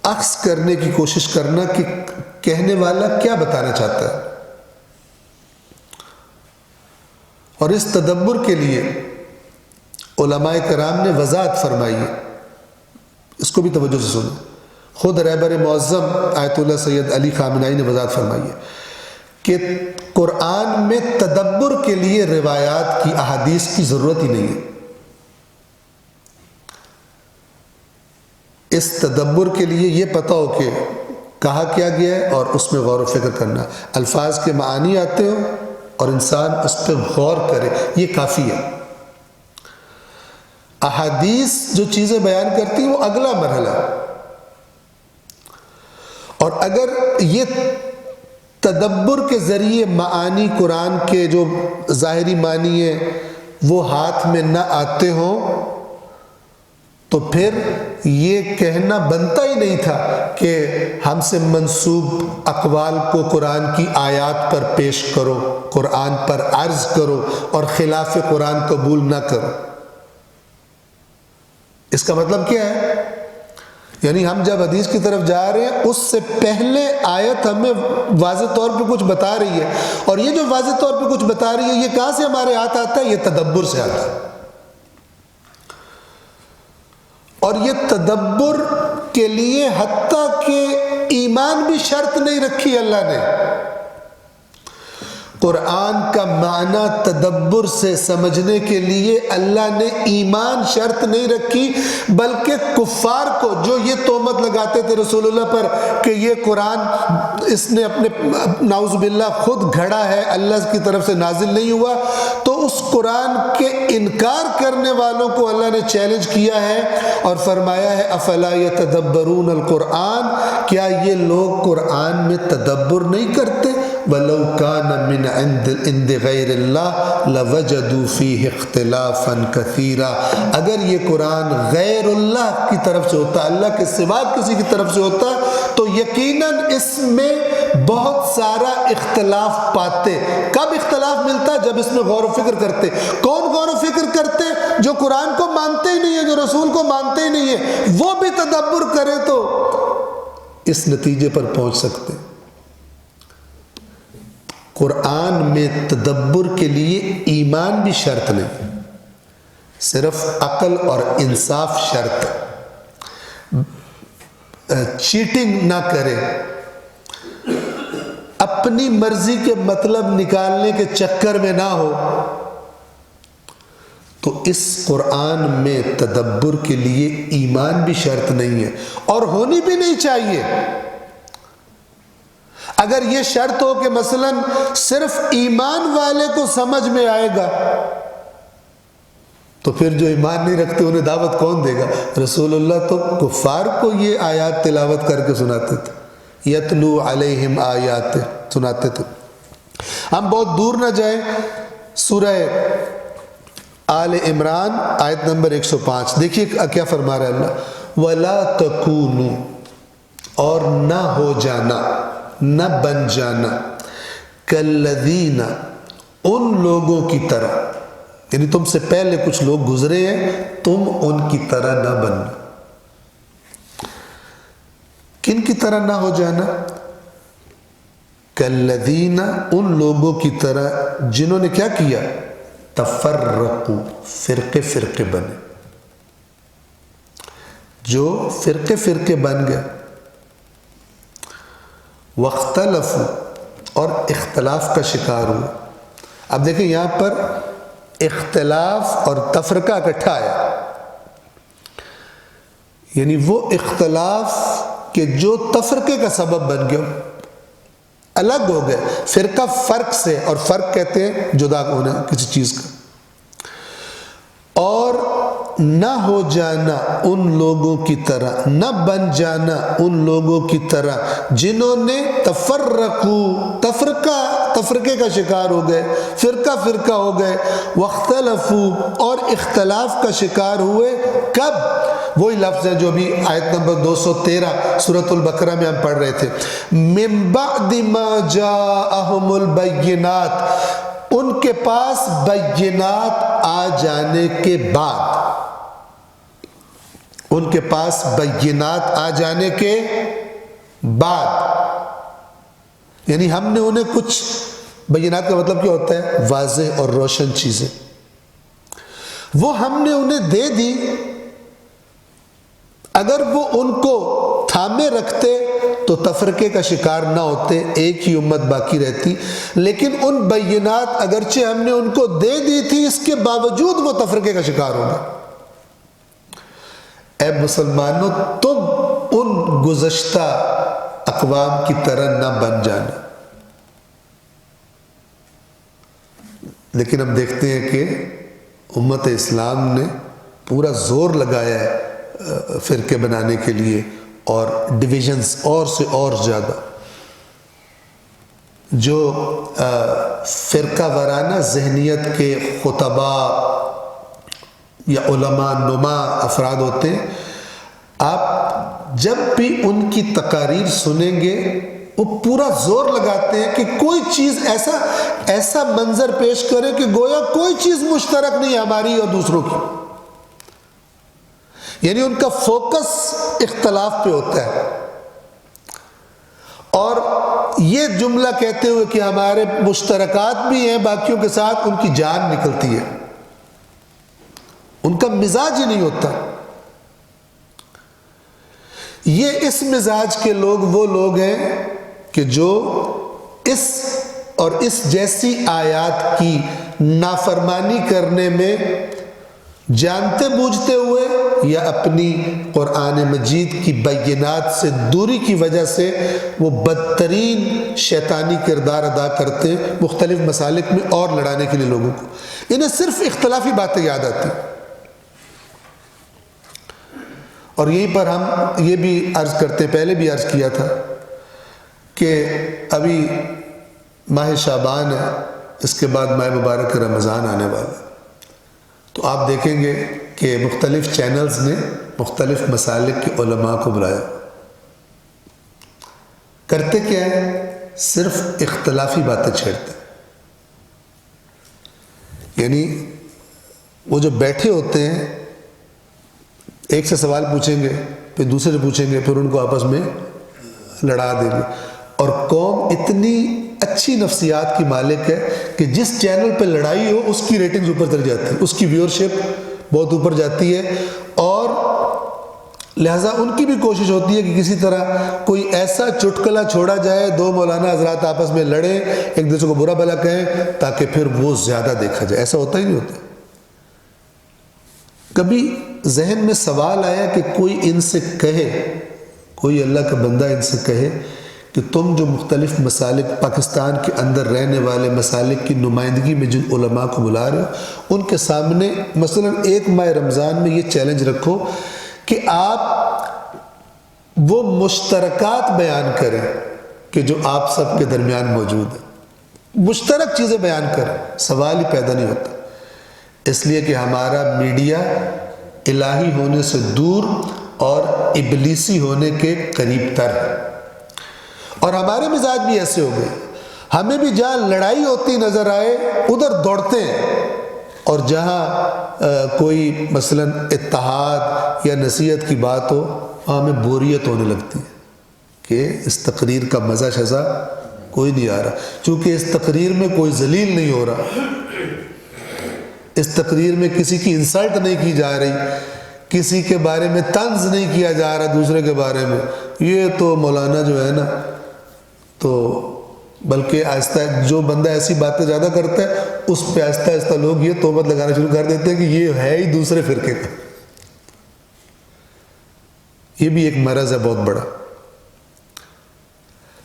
عکس کرنے کی کوشش کرنا کہ کہنے والا کیا بتانا چاہتا ہے، اور اس تدبر کے لیے علماء کرام نے وضاحت فرمائی ہے، اس کو بھی توجہ سے سنیں۔ خود رہبر معظم آیت اللہ سید علی خامنائی نے وضاحت فرمائی ہے کہ قرآن میں تدبر کے لیے روایات کی، احادیث کی ضرورت ہی نہیں ہے۔ اس تدبر کے لیے یہ پتہ ہو کہ کہا کیا گیا ہے اور اس میں غور و فکر کرنا، الفاظ کے معانی آتے ہو اور انسان اس پہ غور کرے، یہ کافی ہے۔ احادیث جو چیزیں بیان کرتی ہیں وہ اگلا مرحلہ ہے، اور اگر یہ تدبر کے ذریعے معانی قرآن کے جو ظاہری معنی ہیں وہ ہاتھ میں نہ آتے ہوں تو پھر یہ کہنا بنتا ہی نہیں تھا کہ ہم سے منسوب اقوال کو قرآن کی آیات پر پیش کرو، قرآن پر عرض کرو اور خلاف قرآن قبول نہ کرو۔ اس کا مطلب کیا ہے؟ یعنی ہم جب حدیث کی طرف جا رہے ہیں اس سے پہلے آیت ہمیں واضح طور پہ کچھ بتا رہی ہے، اور یہ جو واضح طور پہ کچھ بتا رہی ہے یہ کہاں سے ہمارے ہاتھ آتا ہے؟ یہ تدبر سے آتا ہے، اور یہ تدبر کے لیے حتیٰ کہ ایمان بھی شرط نہیں رکھی اللہ نے۔ قرآن کا معنی تدبر سے سمجھنے کے لیے اللہ نے ایمان شرط نہیں رکھی، بلکہ کفار کو جو یہ تہمت لگاتے تھے رسول اللہ پر کہ یہ قرآن اس نے اپنے نعوذ باللہ خود گھڑا ہے، اللہ کی طرف سے نازل نہیں ہوا، تو اس قرآن کے انکار کرنے والوں کو اللہ نے چیلنج کیا ہے اور فرمایا ہے افلا یتدبرون القرآن، کیا یہ لوگ قرآن میں تدبر نہیں کرتے؟ وَلَوْ كَانَ مِنْ عِنْدِ غَيْرِ اللَّهِ لَوَجَدُوا فِيهِ اخْتِلَافًا كَثِيرًا، اگر یہ قرآن غیر اللہ کی طرف سے ہوتا، اللہ کے سوا کسی کی طرف سے ہوتا تو یقیناً اس میں بہت سارا اختلاف پاتے۔ کب اختلاف ملتا؟ جب اس میں غور و فکر کرتے۔ کون غور و فکر کرتے؟ جو قرآن کو مانتے ہی نہیں ہے، جو رسول کو مانتے ہی نہیں ہے، وہ بھی تدبر کرے تو اس نتیجے پر پہنچ سکتے۔ قرآن میں تدبر کے لیے ایمان بھی شرط نہیں، صرف عقل اور انصاف شرط ہے۔ چیٹنگ نہ کرے، اپنی مرضی کے مطلب نکالنے کے چکر میں نہ ہو، تو اس قرآن میں تدبر کے لیے ایمان بھی شرط نہیں ہے اور ہونی بھی نہیں چاہیے۔ اگر یہ شرط ہو کہ مثلا صرف ایمان والے کو سمجھ میں آئے گا تو پھر جو ایمان نہیں رکھتے انہیں دعوت کون دے گا؟ رسول اللہ تو کفار کو یہ آیات تلاوت کر کے سناتے تھے، یتلو علیہم آیات سناتے تھے۔ ہم بہت دور نہ جائیں، سورہ آل عمران آیت نمبر 105 دیکھیے کیا فرما رہا ہے اللہ، وَلَا تَكُونُوا، اور نہ ہو جانا، نہ بن جانا، کالذین، ان لوگوں کی طرح، یعنی تم سے پہلے کچھ لوگ گزرے ہیں، تم ان کی طرح نہ بننا۔ کن کی طرح نہ ہو جانا؟ کالذین، ان لوگوں کی طرح جنہوں نے کیا کیا؟ تفرقو، فرقے فرقے بنے، جو فرقے فرقے بن گئے، واختلفوا، اور اختلاف کا شکار ہوئے۔ اب دیکھیں یہاں پر اختلاف اور تفرقہ اکٹھا ہے، یعنی وہ اختلاف کہ جو تفرقے کا سبب بن گیا، الگ ہو گئے۔ فرقہ فرق سے، اور فرق کہتے ہیں جدا ہونا کسی چیز کا، اور نہ ہو جانا ان لوگوں کی طرح، نہ بن جانا ان لوگوں کی طرح جنہوں نے تفرقے کا شکار ہو گئے، فرقہ فرقہ ہو گئے، واختلفوا، اور اختلاف کا شکار ہوئے۔ کب؟ وہی لفظ ہے جو بھی آیت نمبر 213 سورۃ البقرہ میں ہم پڑھ رہے تھے، من بعد ما جاءہم البینات، ان کے پاس بینات آ جانے کے بعد، ان کے پاس بینات آ جانے کے بعد، یعنی ہم نے انہیں کچھ، بینات کا مطلب کیا ہوتا ہے؟ واضح اور روشن چیزیں، وہ ہم نے انہیں دے دی۔ اگر وہ ان کو تھامے رکھتے تو تفرقے کا شکار نہ ہوتے، ایک ہی امت باقی رہتی، لیکن ان بینات اگرچہ ہم نے ان کو دے دی تھی، اس کے باوجود وہ تفرقے کا شکار ہو گئے۔ اے مسلمانوں، تم ان گزشتہ اقوام کی طرح نہ بن جانا۔ لیکن ہم دیکھتے ہیں کہ امت اسلام نے پورا زور لگایا ہے فرقے بنانے کے لیے، اور ڈویژنز اور سے اور زیادہ، جو فرقہ وارانہ ذہنیت کے خطباء یا علماء نما افراد ہوتے ہیں، آپ جب بھی ان کی تقاریر سنیں گے وہ پورا زور لگاتے ہیں کہ کوئی چیز ایسا منظر پیش کرے کہ گویا کوئی چیز مشترک نہیں ہماری اور دوسروں کی، یعنی ان کا فوکس اختلاف پہ ہوتا ہے، اور یہ جملہ کہتے ہوئے کہ ہمارے مشترکات بھی ہیں باقیوں کے ساتھ، ان کی جان نکلتی ہے، ان کا مزاج ہی نہیں ہوتا۔ یہ اس مزاج کے لوگ وہ لوگ ہیں کہ جو اس اور اس جیسی آیات کی نافرمانی کرنے میں جانتے بوجھتے ہوئے یا اپنی قرآن مجید کی بینات سے دوری کی وجہ سے وہ بدترین شیطانی کردار ادا کرتے ہیں مختلف مسالک میں اور لڑانے کے لیے لوگوں کو۔ انہیں صرف اختلافی باتیں یاد آتی، اور یہیں پر ہم یہ بھی عرض کرتے، پہلے بھی عرض کیا تھا کہ ابھی ماہ شعبان ہے، اس کے بعد ماہ مبارک رمضان آنے والا ہے، تو آپ دیکھیں گے کہ مختلف چینلز نے مختلف مسالک کے علماء کو بلایا، کرتے کیا ہے؟ صرف اختلافی باتیں چھیڑتے، یعنی وہ جو بیٹھے ہوتے ہیں ایک سے سوال پوچھیں گے، پھر دوسرے سے پوچھیں گے، پھر ان کو آپس میں لڑا دیں گے، اور قوم اتنی اچھی نفسیات کی مالک ہے کہ جس چینل پہ لڑائی ہو اس کی ریٹنگز اوپر چلی جاتی ہے، اس کی ویورشپ بہت اوپر جاتی ہے، اور لہٰذا ان کی بھی کوشش ہوتی ہے کہ کسی طرح کوئی ایسا چٹکلا چھوڑا جائے، دو مولانا حضرات آپس میں لڑیں، ایک دوسرے کو برا بھلا کہیں، تاکہ پھر وہ زیادہ دیکھا جائے۔ ایسا ہوتا ہی نہیں ہوتا۔ کبھی ذہن میں سوال آیا کہ کوئی ان سے کہے، کوئی اللہ کا بندہ ان سے کہے کہ تم جو مختلف مسالک پاکستان کے اندر رہنے والے مسالک کی نمائندگی میں جن علماء کو بلا رہے ہو، ان کے سامنے مثلا ایک ماہ رمضان میں یہ چیلنج رکھو کہ آپ وہ مشترکات بیان کریں کہ جو آپ سب کے درمیان موجود ہیں، مشترک چیزیں بیان کریں، سوال ہی پیدا نہیں ہوتا، اس لیے کہ ہمارا میڈیا الہی ہونے سے دور اور ابلیسی ہونے کے قریب تر ہے، اور ہمارے مزاج بھی ایسے ہو گئے، ہمیں بھی جہاں لڑائی ہوتی نظر آئے ادھر دوڑتے ہیں، اور جہاں کوئی مثلا اتحاد یا نصیحت کی بات ہو وہاں ہمیں بوریت ہونے لگتی ہے کہ اس تقریر کا مزہ شزا کوئی نہیں آ رہا، چونکہ اس تقریر میں کوئی ذلیل نہیں ہو رہا، اس تقریر میں کسی کی انسلٹ نہیں کی جا رہی، کسی کے بارے میں طنز نہیں کیا جا رہا دوسرے کے بارے میں، یہ تو مولانا جو ہے نا، تو بلکہ آہستہ جو بندہ ایسی باتیں زیادہ کرتا ہے اس پہ آہستہ آہستہ لوگ یہ تہمت لگانا شروع کر دیتے ہیں کہ یہ ہے ہی دوسرے فرقے کا۔ یہ بھی ایک مرض ہے بہت بڑا۔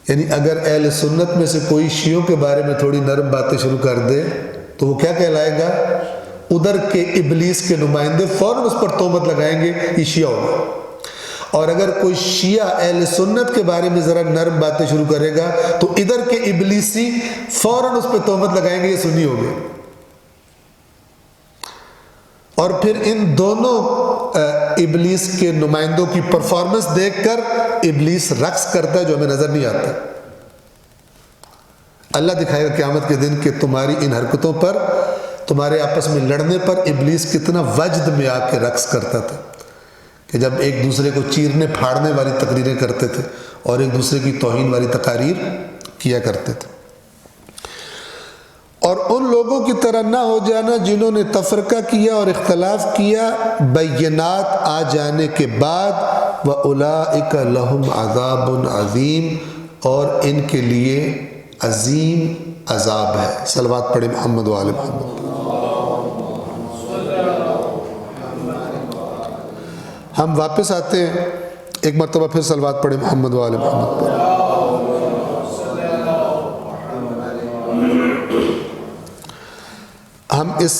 یعنی اگر اہل سنت میں سے کوئی شیعوں کے بارے میں تھوڑی نرم باتیں شروع کر دے تو وہ کیا کہلائے گا؟ ادھر کے ابلیس کے نمائندے فوراً اس پر تہمت لگائیں گے یہ شیعہ ہوگا۔ اور اگر کوئی شیعہ اہل سنت کے بارے میں ذرا نرم باتیں شروع کرے گا تو ادھر کے ابلیسی فوراً اس پہ تہمت لگائیں گے یہ سنی ہوگے۔ اور پھر ان دونوں ابلیس کے نمائندوں کی پرفارمنس دیکھ کر ابلیس رقص کرتا ہے جو ہمیں نظر نہیں آتا۔ اللہ دکھائے گا قیامت کے دن کہ تمہاری ان حرکتوں پر، تمہارے آپس میں لڑنے پر ابلیس کتنا وجد میں آ کے رقص کرتا تھا، کہ جب ایک دوسرے کو چیرنے پھاڑنے والی تقریریں کرتے تھے اور ایک دوسرے کی توہین والی تقاریر کیا کرتے تھے۔ اور ان لوگوں کی طرح نہ ہو جانا جنہوں نے تفرقہ کیا اور اختلاف کیا بینات آ جانے کے بعد، وَأُولَئِكَ لَهُمْ عَذَابٌ عَظِيمٌ، اور ان کے لیے عظیم عذاب ہے۔ صلوات پڑھیں محمد و آل محمد۔ ہم واپس آتے ہیں، ایک مرتبہ پھر صلوات پڑھیں محمد و آل محمد پر۔ ہم اس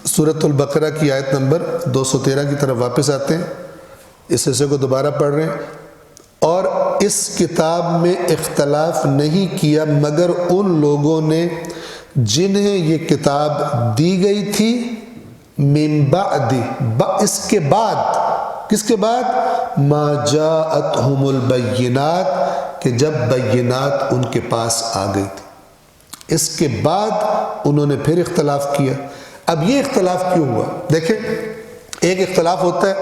سورۃ البقرہ کی آیت نمبر 213 کی طرف واپس آتے ہیں، اس حصے کو دوبارہ پڑھ رہے ہیں۔ اور اس کتاب میں اختلاف نہیں کیا مگر ان لوگوں نے جنہیں یہ کتاب دی گئی تھی من بعد، اس کے بعد، کس کے بعد؟ ما جاءتہم البینات، کہ جب بینات ان کے پاس آ گئی تھی، اس کے بعد انہوں نے پھر اختلاف کیا۔ اب یہ اختلاف کیوں ہوا؟ دیکھیں، ایک اختلاف ہوتا ہے،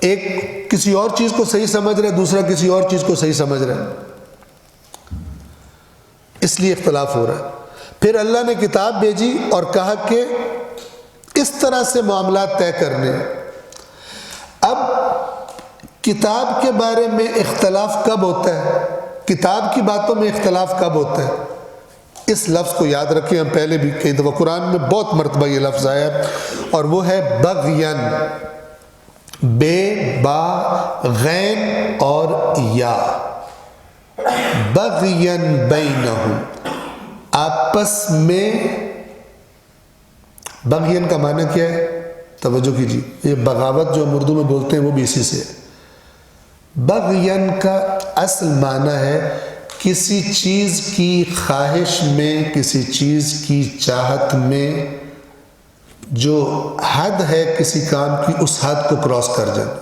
ایک کسی اور چیز کو صحیح سمجھ رہا ہے، دوسرا کسی اور چیز کو صحیح سمجھ رہا ہے، اس لیے اختلاف ہو رہا ہے۔ پھر اللہ نے کتاب بھیجی اور کہا کہ اس طرح سے معاملات طے کرنے۔ اب کتاب کے بارے میں اختلاف کب ہوتا ہے؟ کتاب کی باتوں میں اختلاف کب ہوتا ہے؟ اس لفظ کو یاد رکھیں، ہم پہلے بھی کئی دفعہ قرآن میں بہت مرتبہ یہ لفظ آیا ہے، اور وہ ہے بغین، بے با غین اور یا، بغین بینہم، آپس میں۔ بغین کا معنی کیا ہے؟ توجہ کیجیے، یہ بغاوت جو ہم اردو میں بولتے ہیں وہ بھی اسی سے ہے۔ بغین کا اصل معنی ہے کسی چیز کی خواہش میں، کسی چیز کی چاہت میں جو حد ہے کسی کام کی، اس حد کو کراس کر جانا،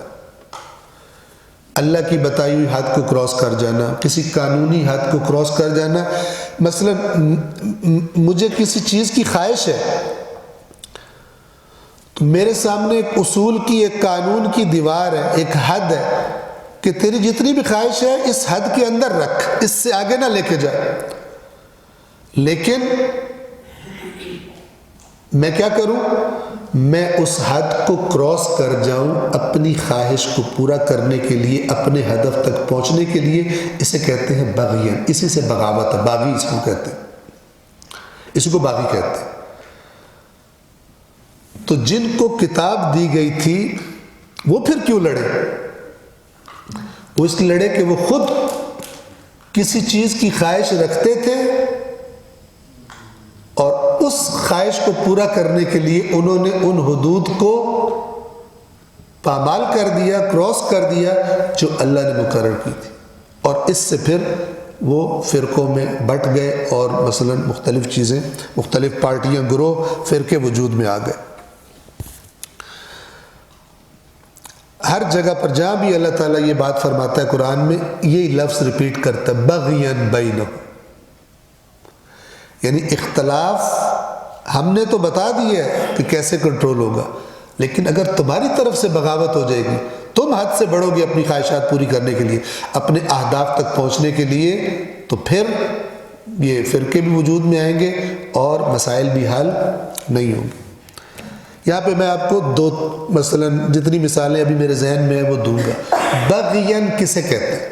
اللہ کی بتائی ہوئی حد کو کراس کر جانا، کسی قانونی حد کو کراس کر جانا۔ مثلا مجھے کسی چیز کی خواہش ہے تو میرے سامنے ایک اصول کی، ایک قانون کی دیوار ہے، ایک حد ہے کہ تیری جتنی بھی خواہش ہے اس حد کے اندر رکھ، اس سے آگے نہ لے کے جا۔ لیکن میں کیا کروں؟ میں اس حد کو کراس کر جاؤں اپنی خواہش کو پورا کرنے کے لیے، اپنے ہدف تک پہنچنے کے لیے۔ اسے کہتے ہیں بغین، اسی سے بغاوت ہے، باغی اس کو کہتے ہیں، اسی کو باغی کہتے ہیں۔ تو جن کو کتاب دی گئی تھی وہ پھر کیوں لڑے؟ وہ اس لیے لڑے کہ وہ خود کسی چیز کی خواہش رکھتے تھے اور اس خواہش کو پورا کرنے کے لیے انہوں نے ان حدود کو پامال کر دیا، کراس کر دیا جو اللہ نے مقرر کی تھی، اور اس سے پھر وہ فرقوں میں بٹ گئے، اور مثلا مختلف چیزیں، مختلف پارٹیاں، گروہ، فرقے وجود میں آ گئے۔ ہر جگہ پر جہاں بھی اللہ تعالیٰ یہ بات فرماتا ہے قرآن میں، یہی لفظ ریپیٹ کرتا ہے، بغین بینہم، یعنی اختلاف ہم نے تو بتا دیا ہے کہ کیسے کنٹرول ہوگا، لیکن اگر تمہاری طرف سے بغاوت ہو جائے گی، تم حد سے بڑھو گے اپنی خواہشات پوری کرنے کے لیے، اپنے اہداف تک پہنچنے کے لیے، تو پھر یہ فرقے بھی وجود میں آئیں گے اور مسائل بھی حل نہیں ہوں گے۔ یہاں پہ میں آپ کو دو مثلا جتنی مثالیں ابھی میرے ذہن میں ہیں وہ دوں گا۔ بغین کسے کہتے ہیں؟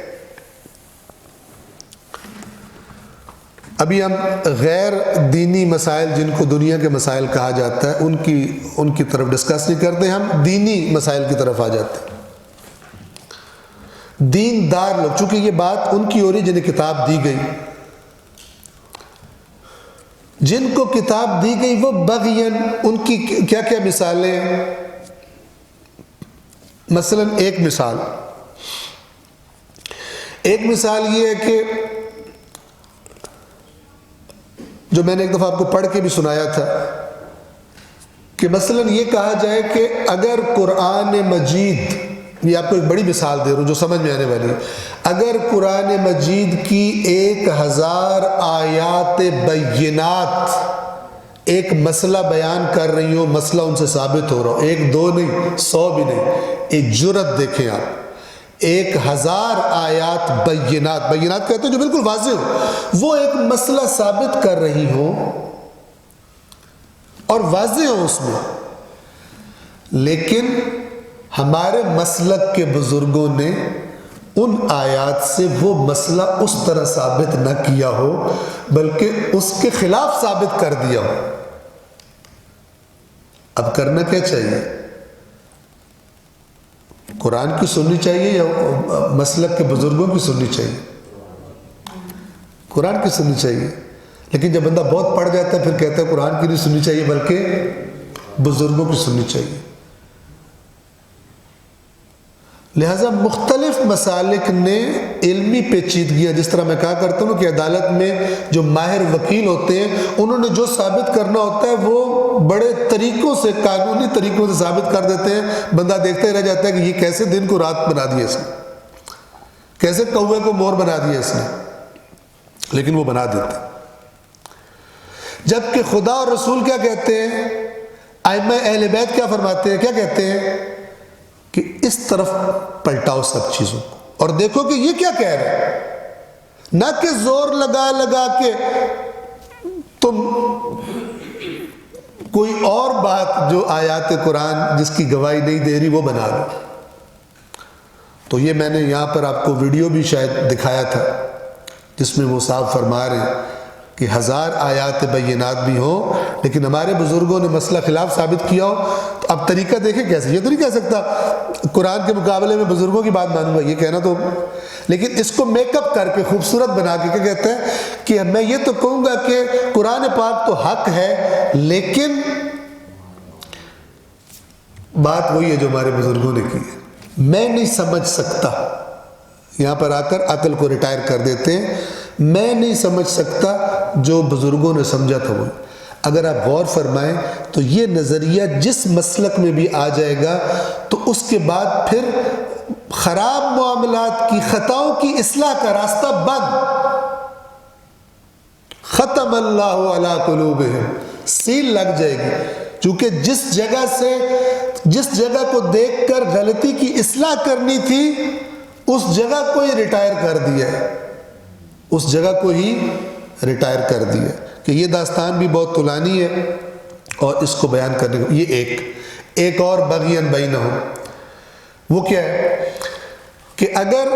ابھی ہم غیر دینی مسائل جن کو دنیا کے مسائل کہا جاتا ہے ان کی طرف ڈسکس نہیں کرتے، ہم دینی مسائل کی طرف آ جاتے ہیں۔ دیندار لوگ، چونکہ یہ بات ان کی ہو رہی جنہیں کتاب دی گئی، جن کو کتاب دی گئی وہ بغین، ان کی کیا کیا مثالیں؟ مثلا ایک مثال یہ ہے کہ جو میں نے ایک دفعہ آپ کو پڑھ کے بھی سنایا تھا کہ مثلا یہ کہا جائے کہ اگر قرآن مجید، یہ آپ کو ایک بڑی مثال دے رہا ہوں جو سمجھ میں آنے والی ہے، اگر قرآن مجید کی 1000 آیات بینات ایک مسئلہ بیان کر رہی ہو، مسئلہ ان سے ثابت ہو رہا ہو، 1 2 نہیں، 100 بھی نہیں، ایک جرت دیکھیں آپ، 1000 آیات بینات کہتے ہیں جو بالکل واضح ہو، وہ ایک مسئلہ ثابت کر رہی ہو اور واضح ہو اس میں، لیکن ہمارے مسلک کے بزرگوں نے ان آیات سے وہ مسئلہ اس طرح ثابت نہ کیا ہو بلکہ اس کے خلاف ثابت کر دیا ہو۔ اب کرنا کیا چاہیے؟ قرآن کی سننی چاہیے یا مسلک کے بزرگوں کی سننی چاہیے؟ قرآن کی سننی چاہیے، لیکن جب بندہ بہت پڑھ جاتا ہے پھر کہتا ہے قرآن کی نہیں سننی چاہیے بلکہ بزرگوں کی سننی چاہیے۔ لہذا مختلف مسالک نے علمی پیچیدگیاں، جس طرح میں کہا کرتا ہوں کہ عدالت میں جو ماہر وکیل ہوتے ہیں انہوں نے جو ثابت کرنا ہوتا ہے وہ بڑے طریقوں سے، قانونی طریقوں سے ثابت کر دیتے ہیں، بندہ دیکھتا ہی رہ جاتا ہے کہ یہ کیسے دن کو رات بنا دیا اس نے، کیسے کوے کو مور بنا دیا اس نے، لیکن وہ بنا دیتے ہیں۔ جبکہ خدا اور رسول کیا کہتے ہیں، ائمہ اہل بیت کیا فرماتے ہیں، کیا کہتے ہیں کہ اس طرف پلٹاؤ سب چیزوں کو اور دیکھو کہ یہ کیا کہہ رہے ہیں، نہ کہ زور لگا کے تم کوئی اور بات جو آیات قرآن جس کی گواہی نہیں دے رہی وہ بنا لو۔ تو یہ میں نے یہاں پر آپ کو ویڈیو بھی شاید دکھایا تھا جس میں وہ صاحب فرما رہے ہیں کہ 1000 آیات بینات بھی ہوں لیکن ہمارے بزرگوں نے مسئلہ خلاف ثابت کیا ہو، تو اب طریقہ دیکھیں کیسے، یہ تو نہیں کہہ سکتا قرآن کے مقابلے میں بزرگوں کی بات مانوں گا، یہ کہنا تو، لیکن اس کو میک اپ کر کے خوبصورت بنا کے کیا کہتے ہیں کہ میں یہ تو کہوں گا کہ قرآن پاک تو حق ہے لیکن بات وہی ہے جو ہمارے بزرگوں نے کی ہے، میں نہیں سمجھ سکتا، یہاں پر آ کر عقل کو ریٹائر کر دیتے ہیں، میں نہیں سمجھ سکتا جو بزرگوں نے سمجھا تھا وہ۔ اگر آپ غور فرمائیں تو یہ نظریہ جس مسلک میں بھی آ جائے گا تو اس کے بعد پھر خراب معاملات کی، خطاؤں کی اصلاح کا راستہ بند، ختم اللہ علی قلوبہم، سیل لگ جائے گی، چونکہ جس جگہ کو دیکھ کر غلطی کی اصلاح کرنی تھی اس جگہ کو ہی ریٹائر کر دیا ہے، اس جگہ کو ہی ریٹائر کر دیا کہ یہ داستان بھی بہت طولانی ہے اور اس کو بیان کرنے کو یہ ایک اور بغین بینہم، وہ کیا ہے کہ اگر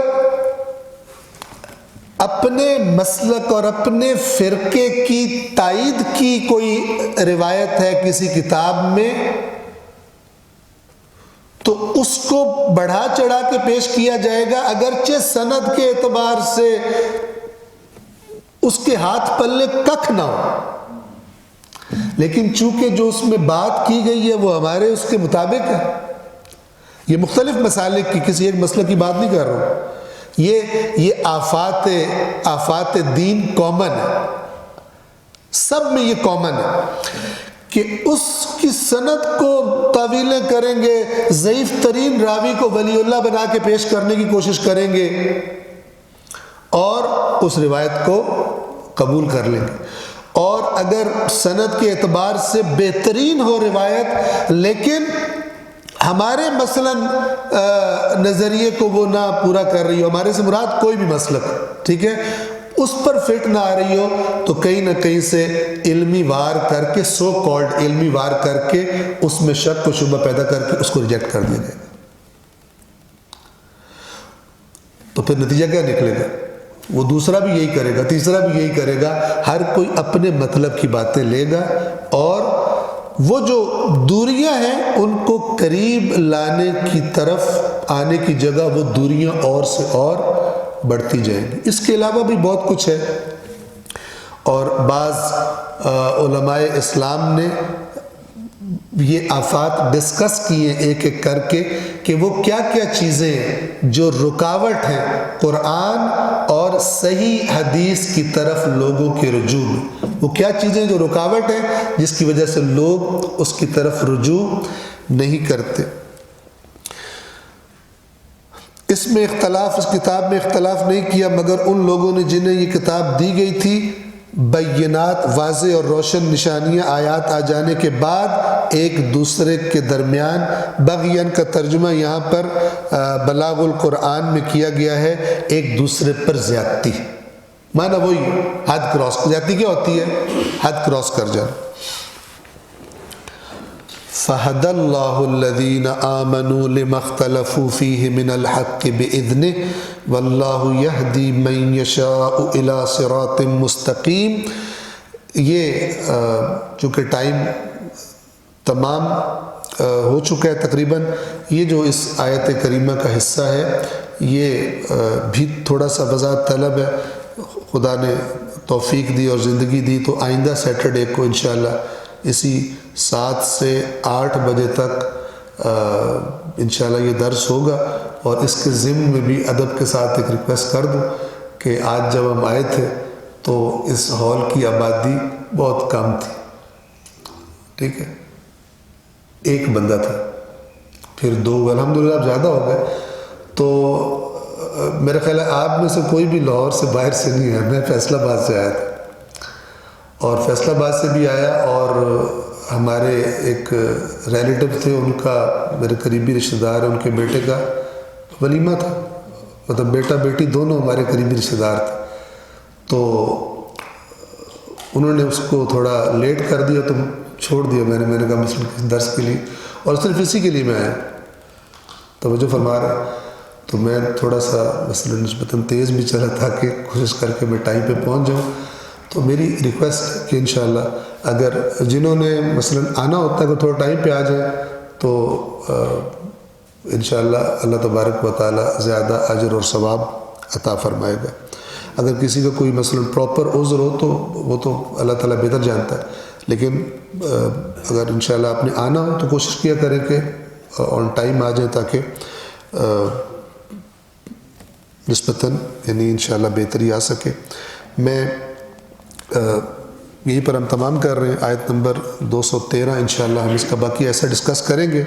اپنے مسلک اور اپنے فرقے کی تائید کی کوئی روایت ہے کسی کتاب میں تو اس کو بڑھا چڑھا کے پیش کیا جائے گا، اگرچہ سند کے اعتبار سے اس کے ہاتھ پلے ککھ نہ ہو، لیکن چونکہ جو اس میں بات کی گئی ہے وہ ہمارے اس کے مطابق ہے۔ یہ مختلف مسالک کی، کسی ایک مسئلہ کی بات نہیں کر رہا ہوں، یہ آفات دین کامن ہے، سب میں یہ کامن ہے کہ اس کی سند کو تعویلیں کریں گے، ضعیف ترین راوی کو ولی اللہ بنا کے پیش کرنے کی کوشش کریں گے اور اس روایت کو قبول کر لیں گے، اور اگر سند کے اعتبار سے بہترین ہو روایت لیکن ہمارے مثلا نظریے کو وہ نہ پورا کر رہی ہو، ہمارے سے مراد کوئی بھی مسلک، ٹھیک ہے، اس پر فٹ نہ آ رہی ہو تو کہیں نہ کہیں سے علمی وار کر کے، سو کالڈ علمی وار کر کے اس میں شک و شبہ پیدا کر کے اس کو ریجیکٹ کر دیا جائے گا۔ تو پھر نتیجہ کیا نکلے گا؟ وہ دوسرا بھی یہی کرے گا، تیسرا بھی یہی کرے گا، ہر کوئی اپنے مطلب کی باتیں لے گا، اور وہ جو دوریاں ہیں ان کو قریب لانے کی طرف آنے کی جگہ وہ دوریاں اور سے اور بڑھتی جائیں گی۔ اس کے علاوہ بھی بہت کچھ ہے، اور بعض علماء اسلام نے یہ آفات ڈسکس کیے ایک ایک کر کے کہ وہ کیا کیا چیزیں ہیں جو رکاوٹ ہیں قرآن اور صحیح حدیث کی طرف لوگوں کے رجوع میں، وہ کیا چیزیں جو رکاوٹ ہیں جس کی وجہ سے لوگ اس کی طرف رجوع نہیں کرتے۔ اس میں اختلاف، اس کتاب میں اختلاف نہیں کیا مگر ان لوگوں نے جنہیں یہ کتاب دی گئی تھی، بینات واضح اور روشن نشانیاں آیات آ جانے کے بعد ایک دوسرے کے درمیان، بغین کا ترجمہ یہاں پر بلاغ القرآن میں کیا گیا ہے، ایک دوسرے پر زیادتی، معنی وہی حد کراس، زیادتی کیا ہوتی ہے؟ حد کراس کر جانا۔ فَهَدَى اللَّهُ الَّذِينَ آمَنُوا لِمَا اخْتَلَفُوا فِيهِ مِنَ الْحَقِّ بِإِذْنِهِ وَاللَّهُ يَهْدِي مَن يَشَاءُ إِلَى صِرَاطٍ مُسْتَقِيمٍ۔ یہ چونکہ ٹائم تمام ہو چکا ہے تقریباً، یہ جو اس آیت کریمہ کا حصہ ہے یہ بھی تھوڑا سا وضاحت طلب ہے۔ خدا نے توفیق دی اور زندگی دی تو آئندہ سیٹرڈے کو انشاءاللہ اسی 7 سے 8 بجے تک انشاءاللہ یہ درس ہوگا، اور اس کے ضمن میں بھی ادب کے ساتھ ایک ریکویسٹ کر دوں کہ آج جب ہم آئے تھے تو اس ہال کی آبادی بہت کم تھی، ٹھیک ہے، ایک بندہ تھا، پھر 2، الحمدللہ اب زیادہ ہو گئے۔ تو میرا خیال ہے آپ میں سے کوئی بھی لاہور سے باہر سے نہیں ہے، میں فیصل آباد سے آیا تھا، اور فیصل آباد سے بھی آیا، اور ہمارے ایک ریلیٹو تھے، ان کا میرے قریبی رشتہ دار ہے، ان کے بیٹے کا ولیمہ تھا، مطلب بیٹا بیٹی دونوں ہمارے قریبی رشتہ دار تھے، تو انہوں نے اس کو تھوڑا لیٹ کر دیا تو چھوڑ دیا، میں نے کہا مثلاً درس کے لیے، اور صرف اسی کے لیے میں آیا، توجہ فرما رہے ہیں، تو میں تھوڑا سا مثلاً نسبتاً تیز بھی چلا تاکہ کوشش کر کے میں ٹائم پہ پہنچ جاؤں۔ تو میری ریکویسٹ ہے کہ انشاءاللہ اگر جنہوں نے مثلاً آنا ہوتا ہے کہ تھوڑا ٹائم پہ آ جائیں تو انشاءاللہ اللہ تبارک و تعالی زیادہ اجر اور ثواب عطا فرمائے گا۔ اگر کسی کا کوئی مثلاً پراپر عذر ہو تو وہ تو اللہ تعالیٰ بہتر جانتا ہے، لیکن اگر انشاءاللہ آپ نے آنا ہو تو کوشش کیا کریں کہ آن ٹائم آ جائیں تاکہ نسبتاً یعنی انشاءاللہ بہتری آ سکے۔ میں یہیں پر ہم تمام کر رہے ہیں، آیت نمبر 213 انشاءاللہ ہم اس کا باقی ایسا ڈسکس کریں گے